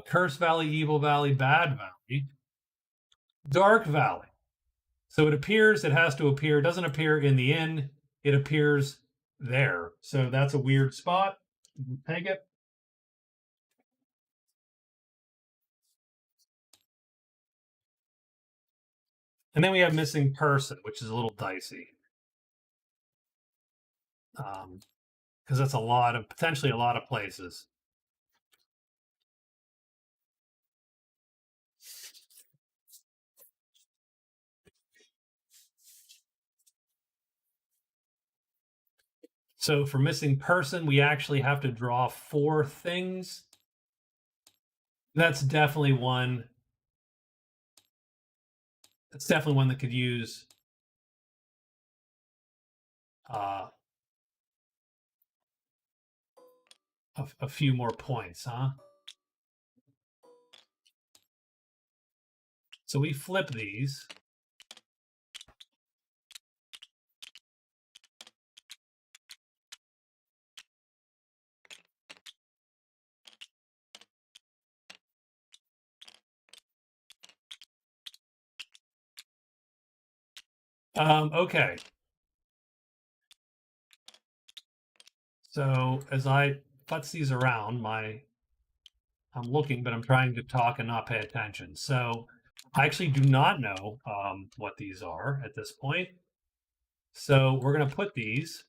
Curse Valley, Evil Valley, Bad Valley, Dark Valley. So it appears, it has to appear, it doesn't appear in the inn, it appears there. So that's a weird spot. Take it. And then we have missing person, which is a little dicey. Because that's a lot of, potentially a lot of places. So for missing person, we actually have to draw 4 things. That's definitely one. That's definitely one that could use a few more points, huh? So we flip these. Okay. So as I futz these around, I'm looking, but I'm trying to talk and not pay attention. So I actually do not know what these are at this point. So we're going to put these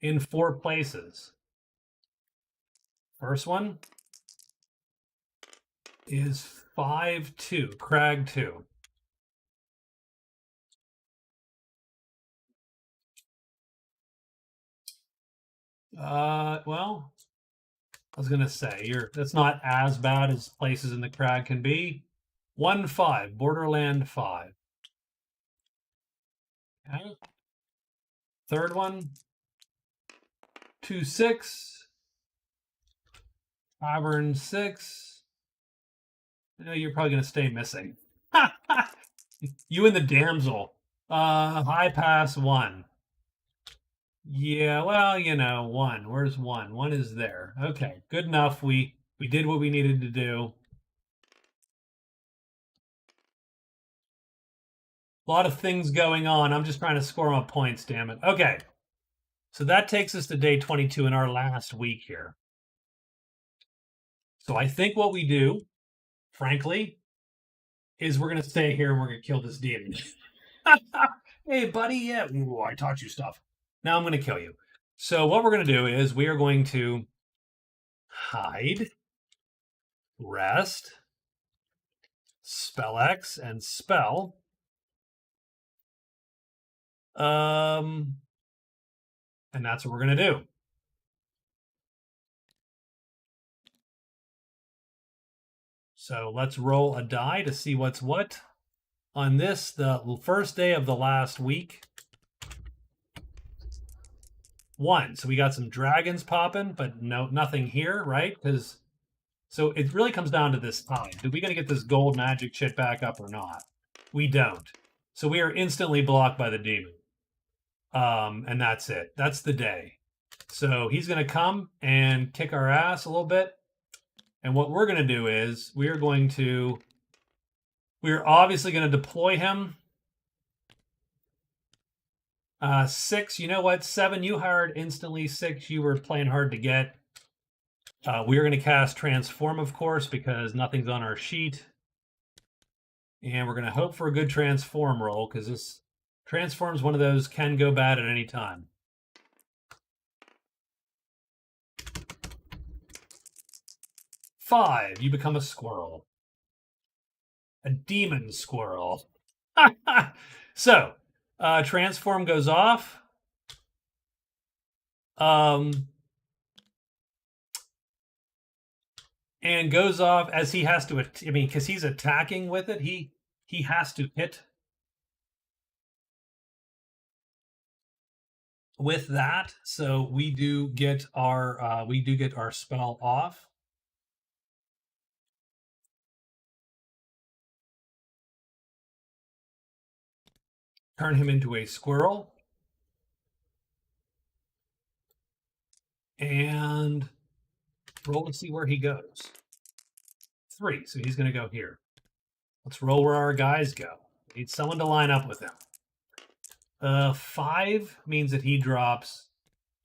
in 4 places. First one is 5-2, Crag 2. Well, I was gonna say that's not as bad as places in the Crag can be. 1-5, Borderland 5. Okay. Third one, 2-6, Tavern 6. No, you're probably gonna stay missing. You and the damsel. High pass 1. Yeah, well, 1. Where's 1? 1 is there. Okay, good enough. We did what we needed to do. A lot of things going on. I'm just trying to score my points, damn it. Okay. So that takes us to day 22 in our last week here. So I think what we do, frankly, is we're going to stay here and we're going to kill this demon. Hey, buddy, yeah. Ooh, I taught you stuff. Now I'm going to kill you. So what we're going to do is we are going to hide, rest, spell X, and spell. And that's what we're going to do. So let's roll a die to see what's what. On this, the first day of the last week, 1. So we got some dragons popping, but nothing here, right? Because so it really comes down to this time. Are we going to get this gold magic shit back up or not? We don't. So we are instantly blocked by the demon. And that's it. That's the day. So he's going to come and kick our ass a little bit. And what we're going to do is we're obviously going to deploy him. 6, you know what? 7, you hired instantly. 6, you were playing hard to get. We're going to cast Transform, of course, because nothing's on our sheet. And we're going to hope for a good Transform roll, because this Transform's one of those can go bad at any time. 5, you become a squirrel. A demon squirrel. So, Transform goes off. And goes off as he has to, because he's attacking with it, he has to hit with that. So we do get our spell off. turn him into a squirrel, and roll to see where he goes. 3, so he's going to go here. Let's roll where our guys go. We need someone to line up with him. 5 means that he drops,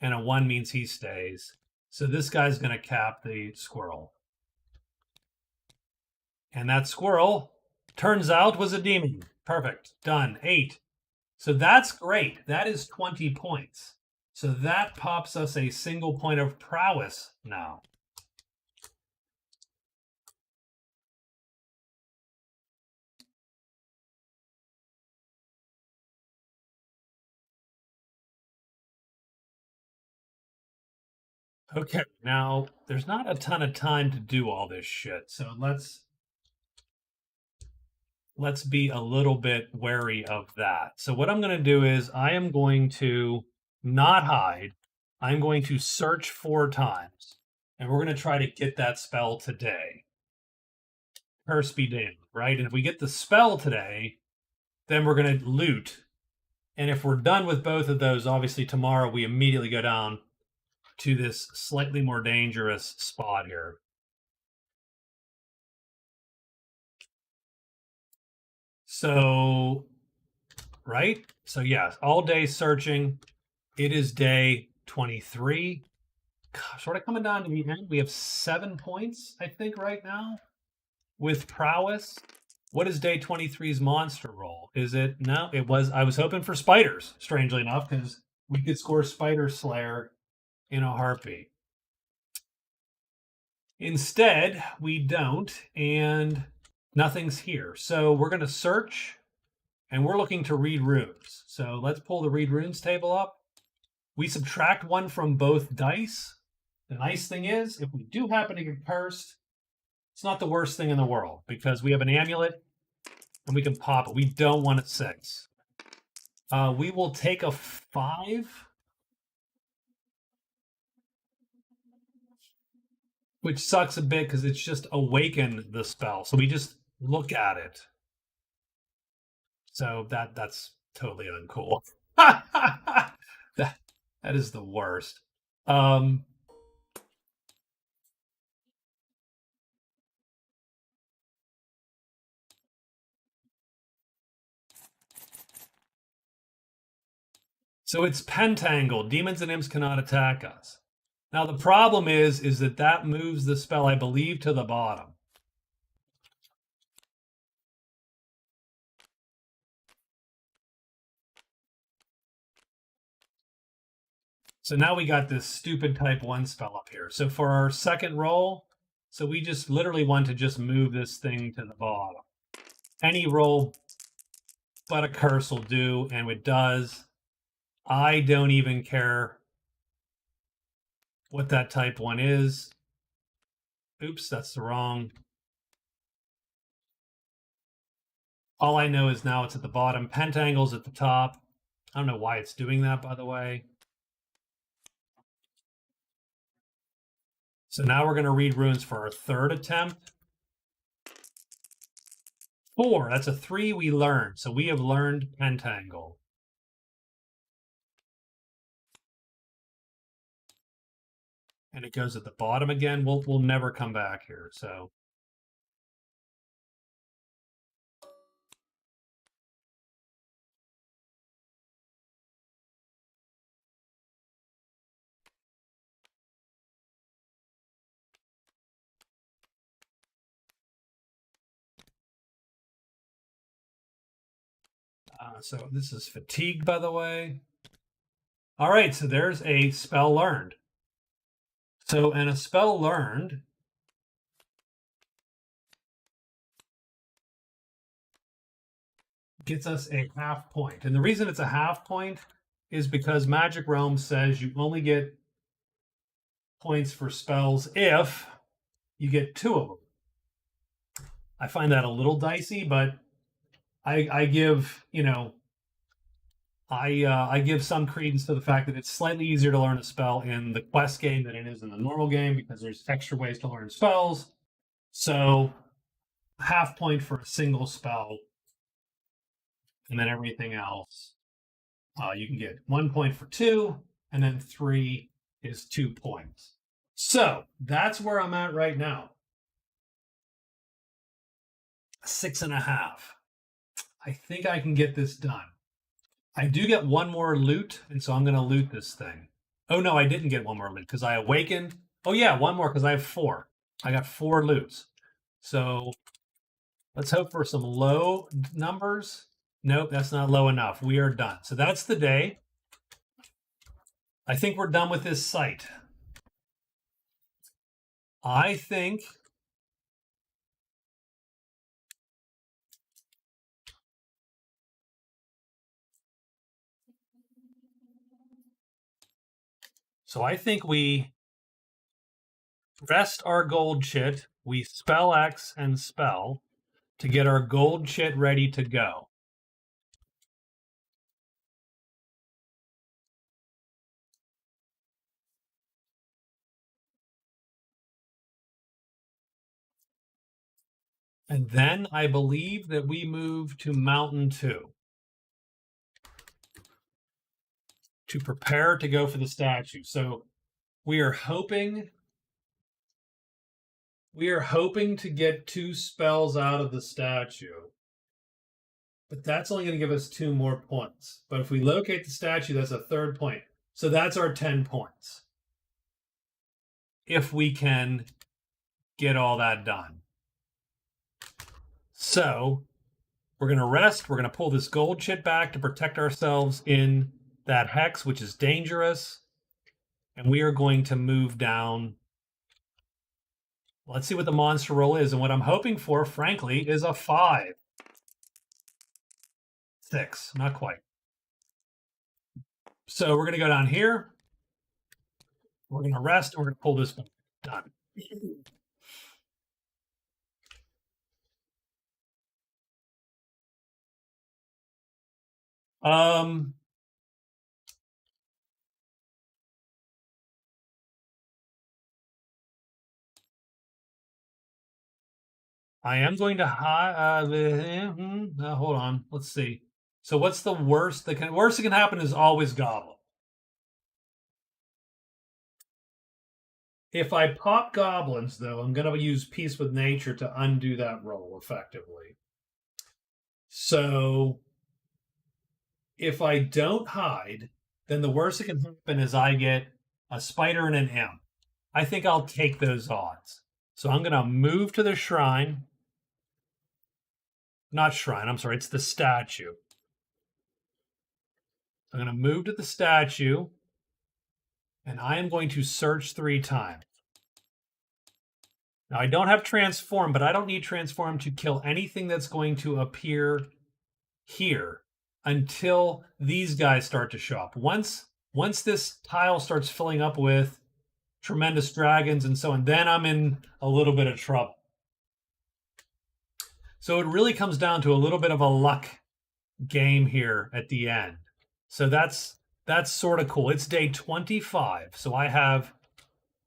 and a 1 means he stays. So this guy's going to cap the squirrel. And that squirrel, turns out, was a demon. Perfect. Done. 8. So that's great. That is 20 points. So that pops us a single point of prowess now. Okay, now there's not a ton of time to do all this shit, so let's be a little bit wary of that. So what I'm going to do is I am going to not hide. I'm going to search 4 times, and we're going to try to get that spell today. Curse be damned, right? And if we get the spell today, then we're going to loot. And if we're done with both of those, obviously tomorrow we immediately go down to this slightly more dangerous spot here. So, right? So, yes, all day searching. It is day 23. Gosh, sort of coming down to the end. We have 7 points, I think, right now with prowess. What is day 23's monster roll? Is it? No, it was. I was hoping for spiders, strangely enough, because we could score Spider Slayer in a heartbeat. Instead, we don't, and nothing's here. So we're going to search, and we're looking to read runes. So let's pull the read runes table up. We subtract 1 from both dice. The nice thing is, if we do happen to get cursed, it's not the worst thing in the world, because we have an amulet, and we can pop it. We don't want it 6. We will take a 5. Which sucks a bit because it's just awakened the spell. So we just look at it. So that's totally uncool. that is the worst. So it's pentangled. Demons and imps cannot attack us. Now the problem is that moves the spell, I believe, to the bottom. So now we got this stupid type 1 spell up here. So for our second roll, so we just literally want to just move this thing to the bottom. Any roll but a curse will do, and it does. I don't even care what that type 1 is. Oops, that's the wrong. All I know is now it's at the bottom. Pentangle's at the top. I don't know why it's doing that, by the way. So now we're going to read runes for our third attempt. 4, that's a 3 we learned. So we have learned Pentangle. And it goes at the bottom again. We'll never come back here. So so this is fatigue, by the way. All right, so there's a spell learned. So, and a spell learned gets us a half point. And the reason it's a half point is because Magic Realm says you only get points for spells if you get 2 of them. I find that a little dicey, but I give, I give some credence to the fact that it's slightly easier to learn a spell in the quest game than it is in the normal game because there's extra ways to learn spells. So half point for a single spell and then everything else, you can get 1 point for 2, and then 3 is 2 points. So that's where I'm at right now. 6.5. I think I can get this done. I do get one more loot, and so I'm going to loot this thing. Oh, no, I didn't get one more loot because I awakened. Oh, yeah, one more because I have 4. I got 4 loots. So let's hope for some low numbers. Nope, that's not low enough. We are done. So that's the day. I think we're done with this site. I think so. I think we rest our gold chit. We spell X and spell to get our gold chit ready to go. And then I believe that we move to Mountain 2 to prepare to go for the statue. So we are hoping to get 2 spells out of the statue. But that's only going to give us 2 more points. But if we locate the statue, that's a 3rd point. So that's our 10 points. If we can get all that done. So we're going to rest. We're going to pull this gold chit back to protect ourselves in that hex, which is dangerous. And we are going to move down. Let's see what the monster roll is. And what I'm hoping for, frankly, is a 5. 6, not quite. So we're going to go down here. We're going to rest, and we're going to pull this one. Done. I am going to hold on. Let's see. So what's the worst? The worst that can happen is always goblin. If I pop goblins, though, I'm going to use Peace with Nature to undo that roll effectively. So if I don't hide, then the worst that can happen is I get a spider and an imp. I think I'll take those odds. So I'm going to move to the shrine. Not shrine, I'm sorry, it's the statue. I'm going to move to the statue, and I am going to search 3 times. Now, I don't have transform, but I don't need transform to kill anything that's going to appear here until these guys start to show up. Once this tile starts filling up with tremendous dragons and so on, then I'm in a little bit of trouble. So it really comes down to a little bit of a luck game here at the end. So that's sort of cool. It's day 25. So I have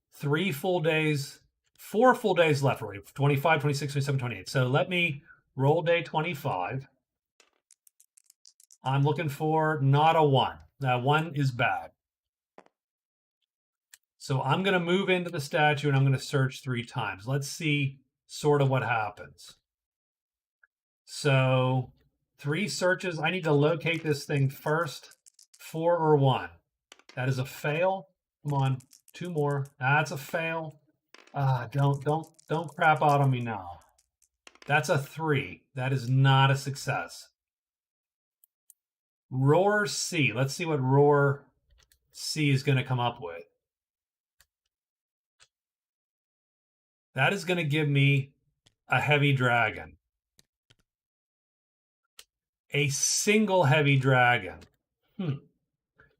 4 full days left already. 25, 26, 27, 28. So let me roll day 25. I'm looking for not a 1. That 1 is bad. So I'm going to move into the statue and I'm going to search 3 times. Let's see sort of what happens. So 3 searches. I need to locate this thing first. 4 or 1. That is a fail. Come on, 2 more. That's a fail. Don't crap out on me now. That's a 3. That is not a success. Roar C. Let's see what Roar C is going to come up with. That is going to give me a heavy dragon. A single heavy dragon.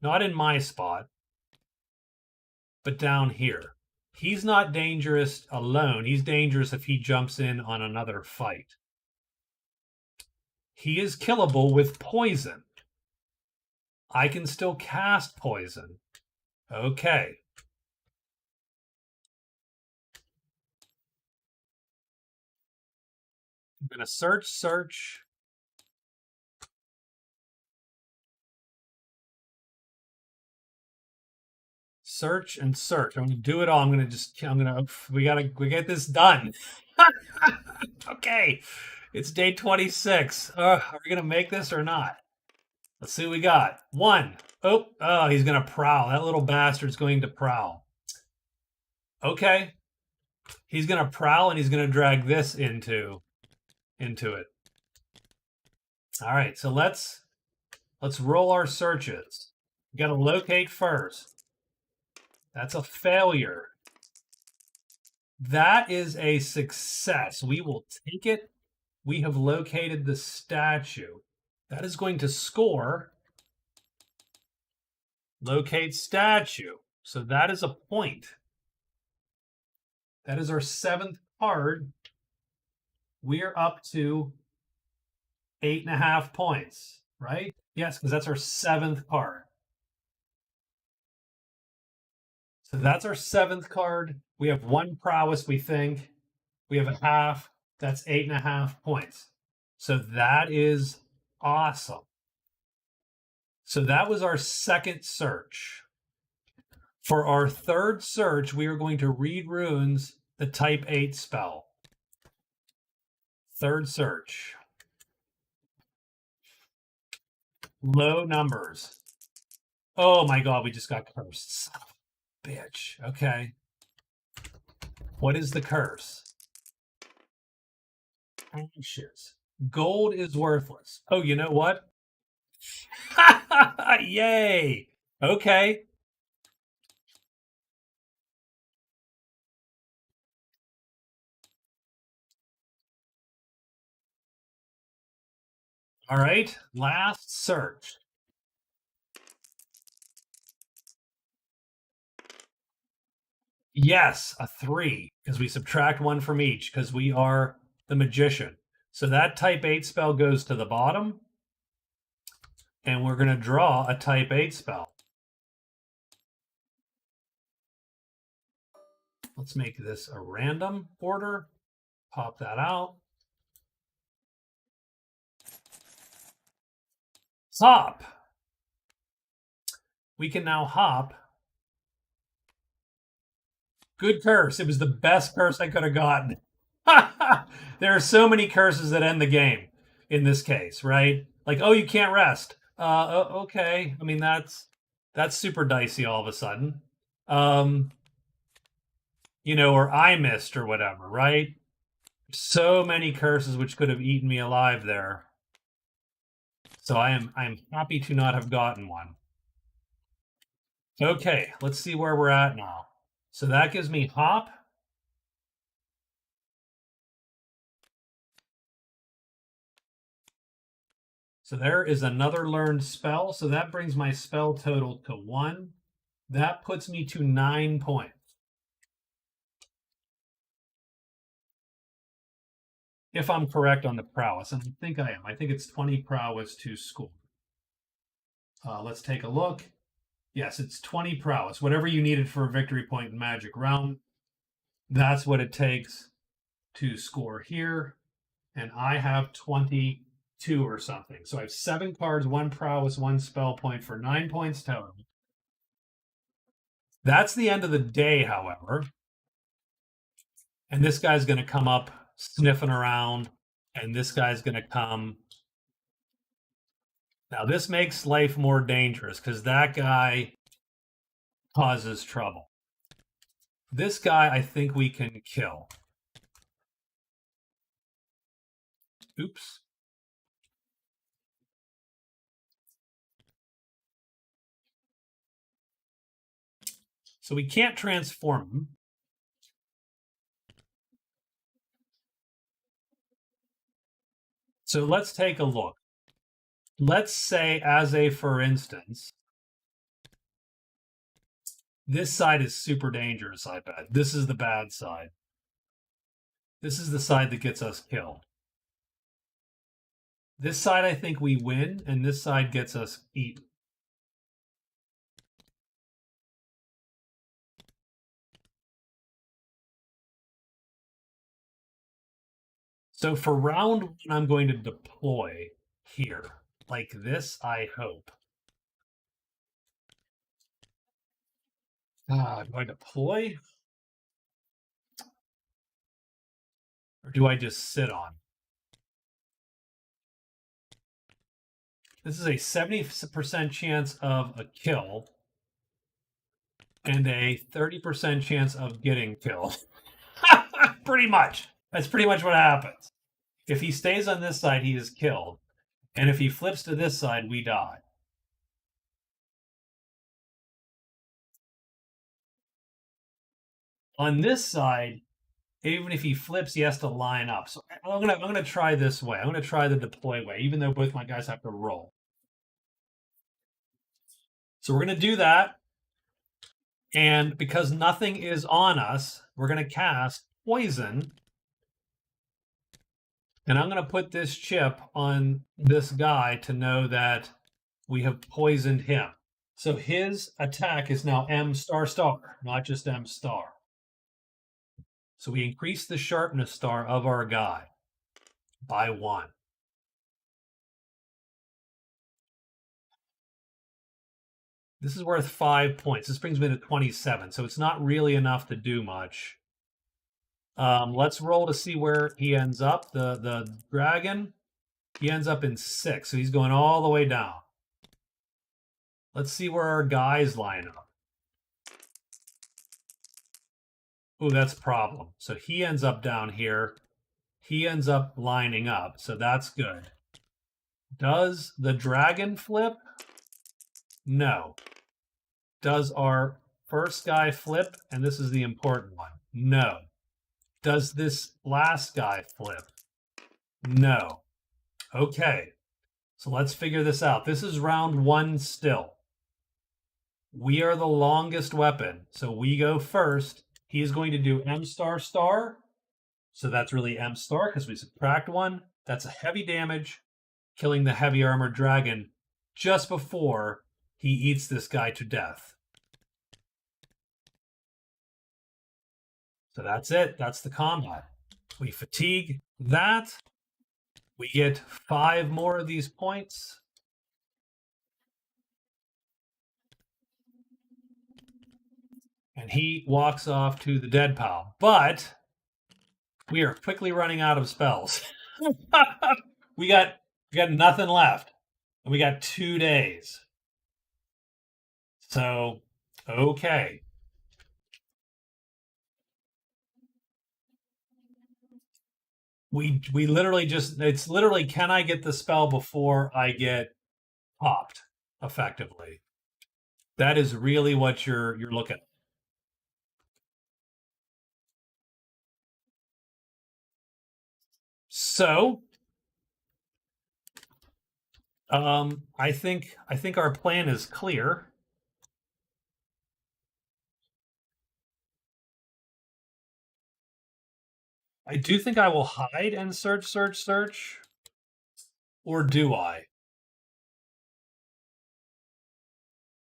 Not in my spot, but down here. He's not dangerous alone. He's dangerous if he jumps in on another fight. He is killable with poison. I can still cast poison. Okay. I'm going to search. Search and search. I'm gonna do it all. We get this done. Okay. It's day 26. Are we gonna make this or not? Let's see what we got. 1. Oh, he's gonna prowl. That little bastard's going to prowl. Okay. He's gonna prowl and he's gonna drag this into it. All right, so let's roll our searches. We gotta locate first. That's a failure. That is a success. We will take it. We have located the statue. That is going to score locate statue. So that is a point. That is our 7th card. We're up to 8.5 points, right? Yes, because that's our 7th card. So that's our 7th card. We have 1 prowess, we think. We have a half. That's 8.5 points. So that is awesome. So that was our 2nd search. For our 3rd search, we are going to read runes, the type 8 spell. 3rd search. Low numbers. Oh my god, we just got cursed. Son of a bitch. Okay. What is the curse? Ashes. Gold is worthless. Oh, you know what? Yay. Okay. All right. Last search. Yes, a 3, because we subtract 1 from each, because we are the magician. So that type 8 spell goes to the bottom, and we're going to draw a type 8 spell. Let's make this a random order. Pop that out. Hop. We can now hop. Good curse. It was the best curse I could have gotten. There are so many curses that end the game in this case, right? Like, oh, you can't rest. Okay. I mean, that's super dicey all of a sudden. Or I missed or whatever, right? So many curses which could have eaten me alive there. So I'm happy to not have gotten one. Okay, let's see where we're at now. So that gives me hop. So there is another learned spell. So that brings my spell total to 1. That puts me to 9 points. If I'm correct on the prowess, and I think I am. I think it's 20 prowess to score. Let's take a look. Yes, it's 20 prowess. Whatever you needed for a victory point in Magic Realm, that's what it takes to score here. And I have 22 or something. So I have 7 cards, 1 prowess, 1 spell point for 9 points total. That's the end of the day, however. And this guy's going to come up sniffing around, and this guy's going to come. Now, this makes life more dangerous because that guy causes trouble. This guy, I think we can kill. Oops. So we can't transform him. So let's take a look. Let's say, as a for instance, this side is super dangerous, I bet. This is the bad side. This is the side that gets us killed. This side, I think we win, and this side gets us eaten. So for round 1, I'm going to deploy here. Like this, I hope. Do I deploy? Or do I just sit on? This is a 70% chance of a kill and a 30% chance of getting killed. Pretty much. That's pretty much what happens. If he stays on this side, he is killed. And if he flips to this side, we die. On this side, even if he flips, he has to line up. So I'm gonna try this way. I'm gonna try the deploy way, even though both my guys have to roll. So we're gonna do that. And because nothing is on us, we're gonna cast poison. And I'm gonna put this chip on this guy to know that we have poisoned him. So his attack is now M star star, not just M star. So we increase the sharpness star of our guy by 1. This is worth 5 points. This brings me to 27, so it's not really enough to do much. Let's roll to see where he ends up. The dragon, he ends up in 6, so he's going all the way down. Let's see where our guys line up. Ooh, that's a problem. So he ends up down here. He ends up lining up, so that's good. Does the dragon flip? No. Does our first guy flip? And this is the important one. No. Does this last guy flip? No. Okay. So let's figure this out. This is round 1 still. We are the longest weapon, so we go first. He is going to do M star star. So that's really M star because we subtract 1. That's a heavy damage, killing the heavy armored dragon just before he eats this guy to death. So that's it. That's the combat. We fatigue that. We get 5 more of these points. And he walks off to the dead pile. But we are quickly running out of spells. we got nothing left. And we got 2 days. So, okay. We literally just, it's literally, can I get the spell before I get popped, effectively? That is really what you're looking at. So, I think our plan is clear. I do think I will hide and search. Or do I?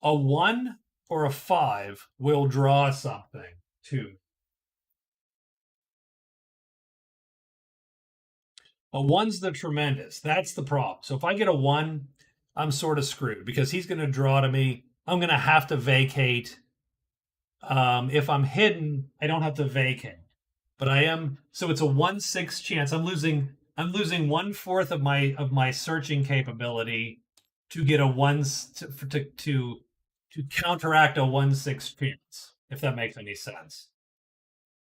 A 1 or a 5 will draw something, too. A 1's the tremendous. That's the problem. So if I get a 1, I'm sort of screwed because he's going to draw to me. I'm going to have to vacate. If I'm hidden, I don't have to vacate. But I am, so it's a 1/6 chance. I'm losing 1/4 of my searching capability to get a 1 to counteract a 1/6 chance, if that makes any sense.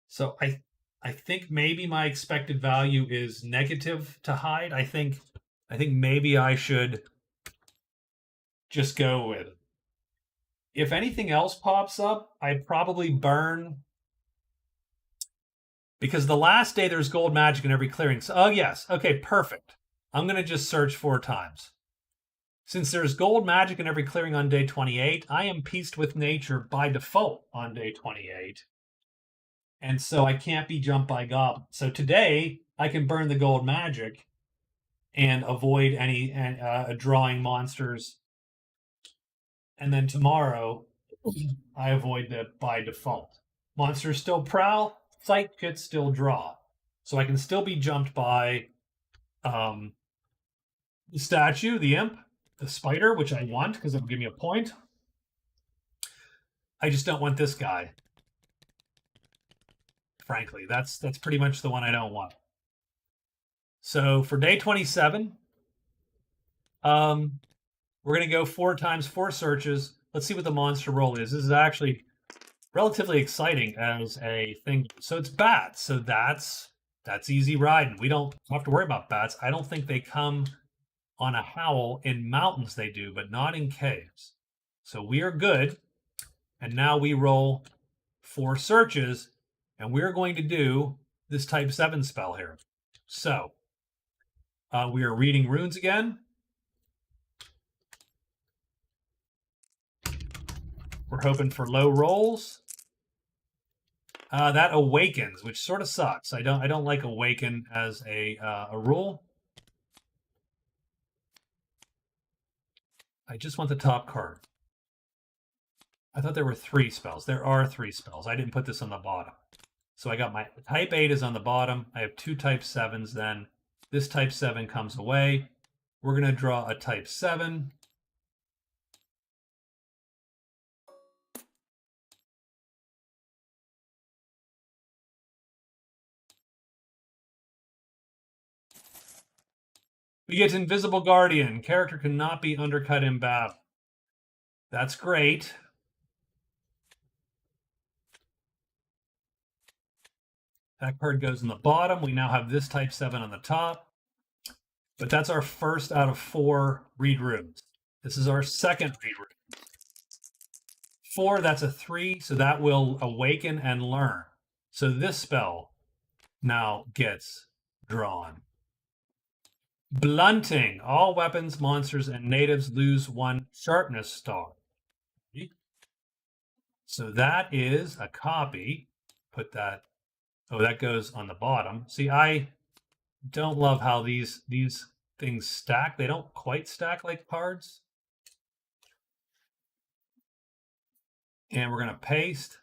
So I think maybe my expected value is negative to hide. I think maybe I should just go with it. If anything else pops up, I'd probably burn, because the last day there's gold magic in every clearing. So, oh yes, okay, perfect. I'm going to just search 4 times. Since there's gold magic in every clearing on day 28, I am pieced with nature by default on day 28. And so I can't be jumped by goblins. So today I can burn the gold magic and avoid any drawing monsters. And then tomorrow I avoid that by default. Monsters still prowl, sight kits still draw. So I can still be jumped by the statue, the imp, the spider, which I want because it'll give me a point. I just don't want this guy. Frankly, that's pretty much the one I don't want. So for day 27, we're going to go 4 times 4 searches. Let's see what the monster roll is. This is actually relatively exciting as a thing. So it's bats. So that's easy riding. We don't have to worry about bats. I don't think they come on a howl. In mountains they do, but not in caves. So we are good. And now we roll 4 searches, and we're going to do this type 7 spell here. So we are reading runes again. We're hoping for low rolls. That awakens, which sort of sucks. I don't like awaken as a rule. I just want the top card. I thought there were 3 spells. There are 3 spells. I didn't put this on the bottom. So I got my type 8 is on the bottom. I have 2 type 7s then. This type 7 comes away. We're going to draw a type 7. We get Invisible Guardian. Character cannot be undercut in battle. That's great. That card goes in the bottom. We now have this type 7 on the top. But that's our first out of 4 read runes. This is our second read rune. 4, that's a 3, so that will awaken and learn. So this spell now gets drawn. Blunting. All weapons, monsters, and natives lose 1 sharpness star. So that is a copy. Put that. Oh, that goes on the bottom. See, I don't love how these things stack. They don't quite stack like cards. And we're going to paste.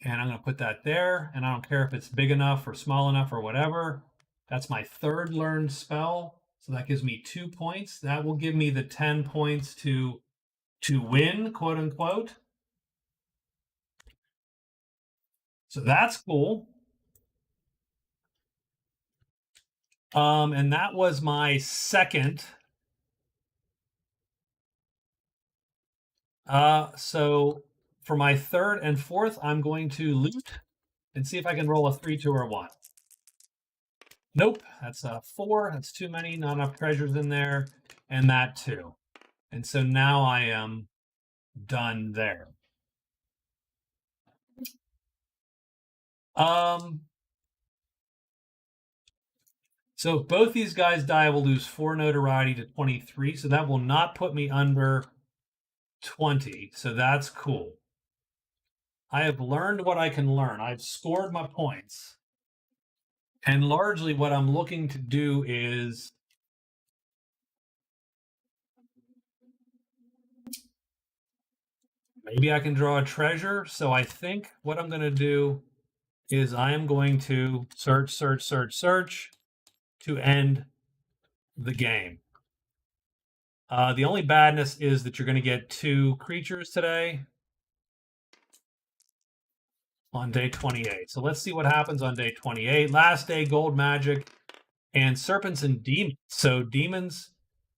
And I'm going to put that there. And I don't care if it's big enough or small enough or whatever. That's my 3rd learned spell. So that gives me 2 points. That will give me the 10 points to win, quote unquote. So that's cool. And that was my second. So for my 3rd and 4th, I'm going to loot and see if I can roll a 3, 2, or 1. Nope, that's a 4. That's too many, not enough treasures in there. And that too. And so now I am done there. So if both these guys die, I will lose 4 notoriety to 23. So that will not put me under 20. So that's cool. I have learned what I can learn. I've scored my points. And largely what I'm looking to do is maybe I can draw a treasure. So I think what I'm going to do is I am going to search, search, search, search to end the game. The only badness is that you're going to get 2 creatures today on day 28. So let's see what happens on day 28. Last day, gold magic and serpents and demons. So demons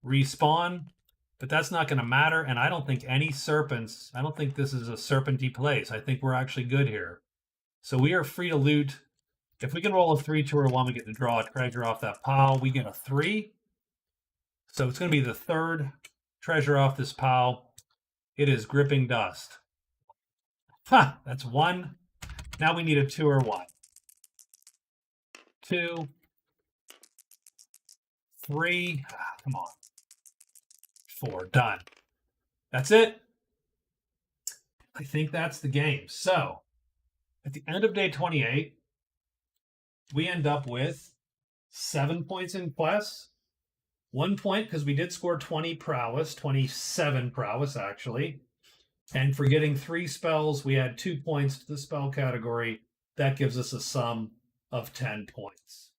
respawn, but that's not going to matter. And I don't think any serpents, I don't think this is a serpenty place. I think we're actually good here. So we are free to loot. If we can roll a 3, 2, or 1, we get to draw a treasure off that pile. We get a 3. So it's going to be the 3rd treasure off this pile. It is gripping dust. Ha! That's 1. Now we need a 2 or 1. 2. 3. Come on. 4. Done. That's it. I think that's the game. So, at the end of day 28, we end up with 7 points in quest. 1 point because we did score 20 prowess, 27 prowess actually. And for getting 3 spells, we had 2 points to the spell category. That gives us a sum of 10 points.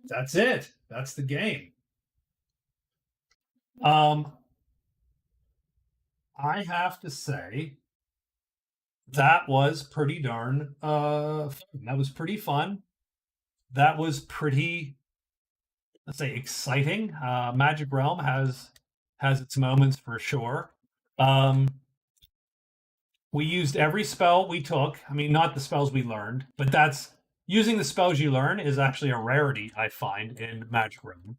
That's it. That's the game. Um, I have to say that was pretty darn fun. That was pretty fun. That was pretty, let's say, exciting. Magic Realm has its moments for sure. Um, we used every spell we took. I mean, not the spells we learned, but that's using the spells you learn is actually a rarity I find in Magic Realm.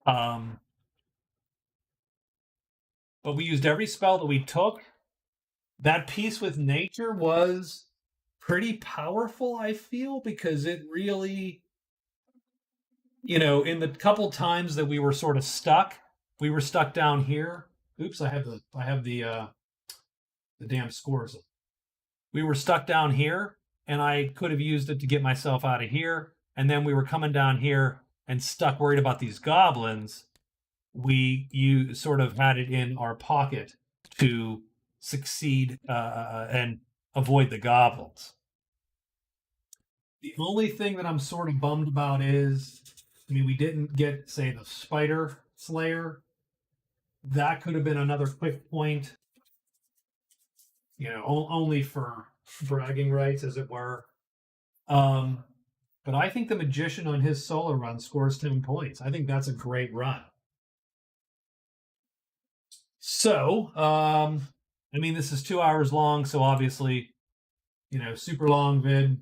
Um, but we used every spell that we took. That piece with nature was pretty powerful, I feel, because it really, in the couple times that we were sort of stuck, we were stuck down here. Oops, I have the damn scores. We were stuck down here, and I could have used it to get myself out of here. And then we were coming down here and stuck, worried about these goblins. You sort of had it in our pocket to succeed and avoid the goblins. The only thing that I'm sort of bummed about is, I mean, we didn't get, say, the spider slayer. That could have been another quick point, only for bragging rights, as it were. But I think the magician on his solo run scores 10 points. I think that's a great run. So, I mean, this is 2 hours long, so obviously, super long vid.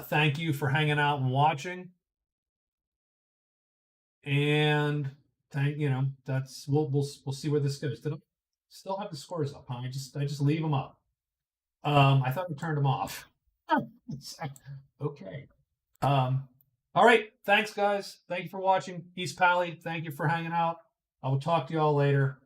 Thank you for hanging out and watching. And that's we'll see where this goes. Did I still have the scores up? Huh? I just leave them up. I thought we turned them off. Okay. All right. Thanks, guys. Thank you for watching. East Pally. Thank you for hanging out. I will talk to you all later.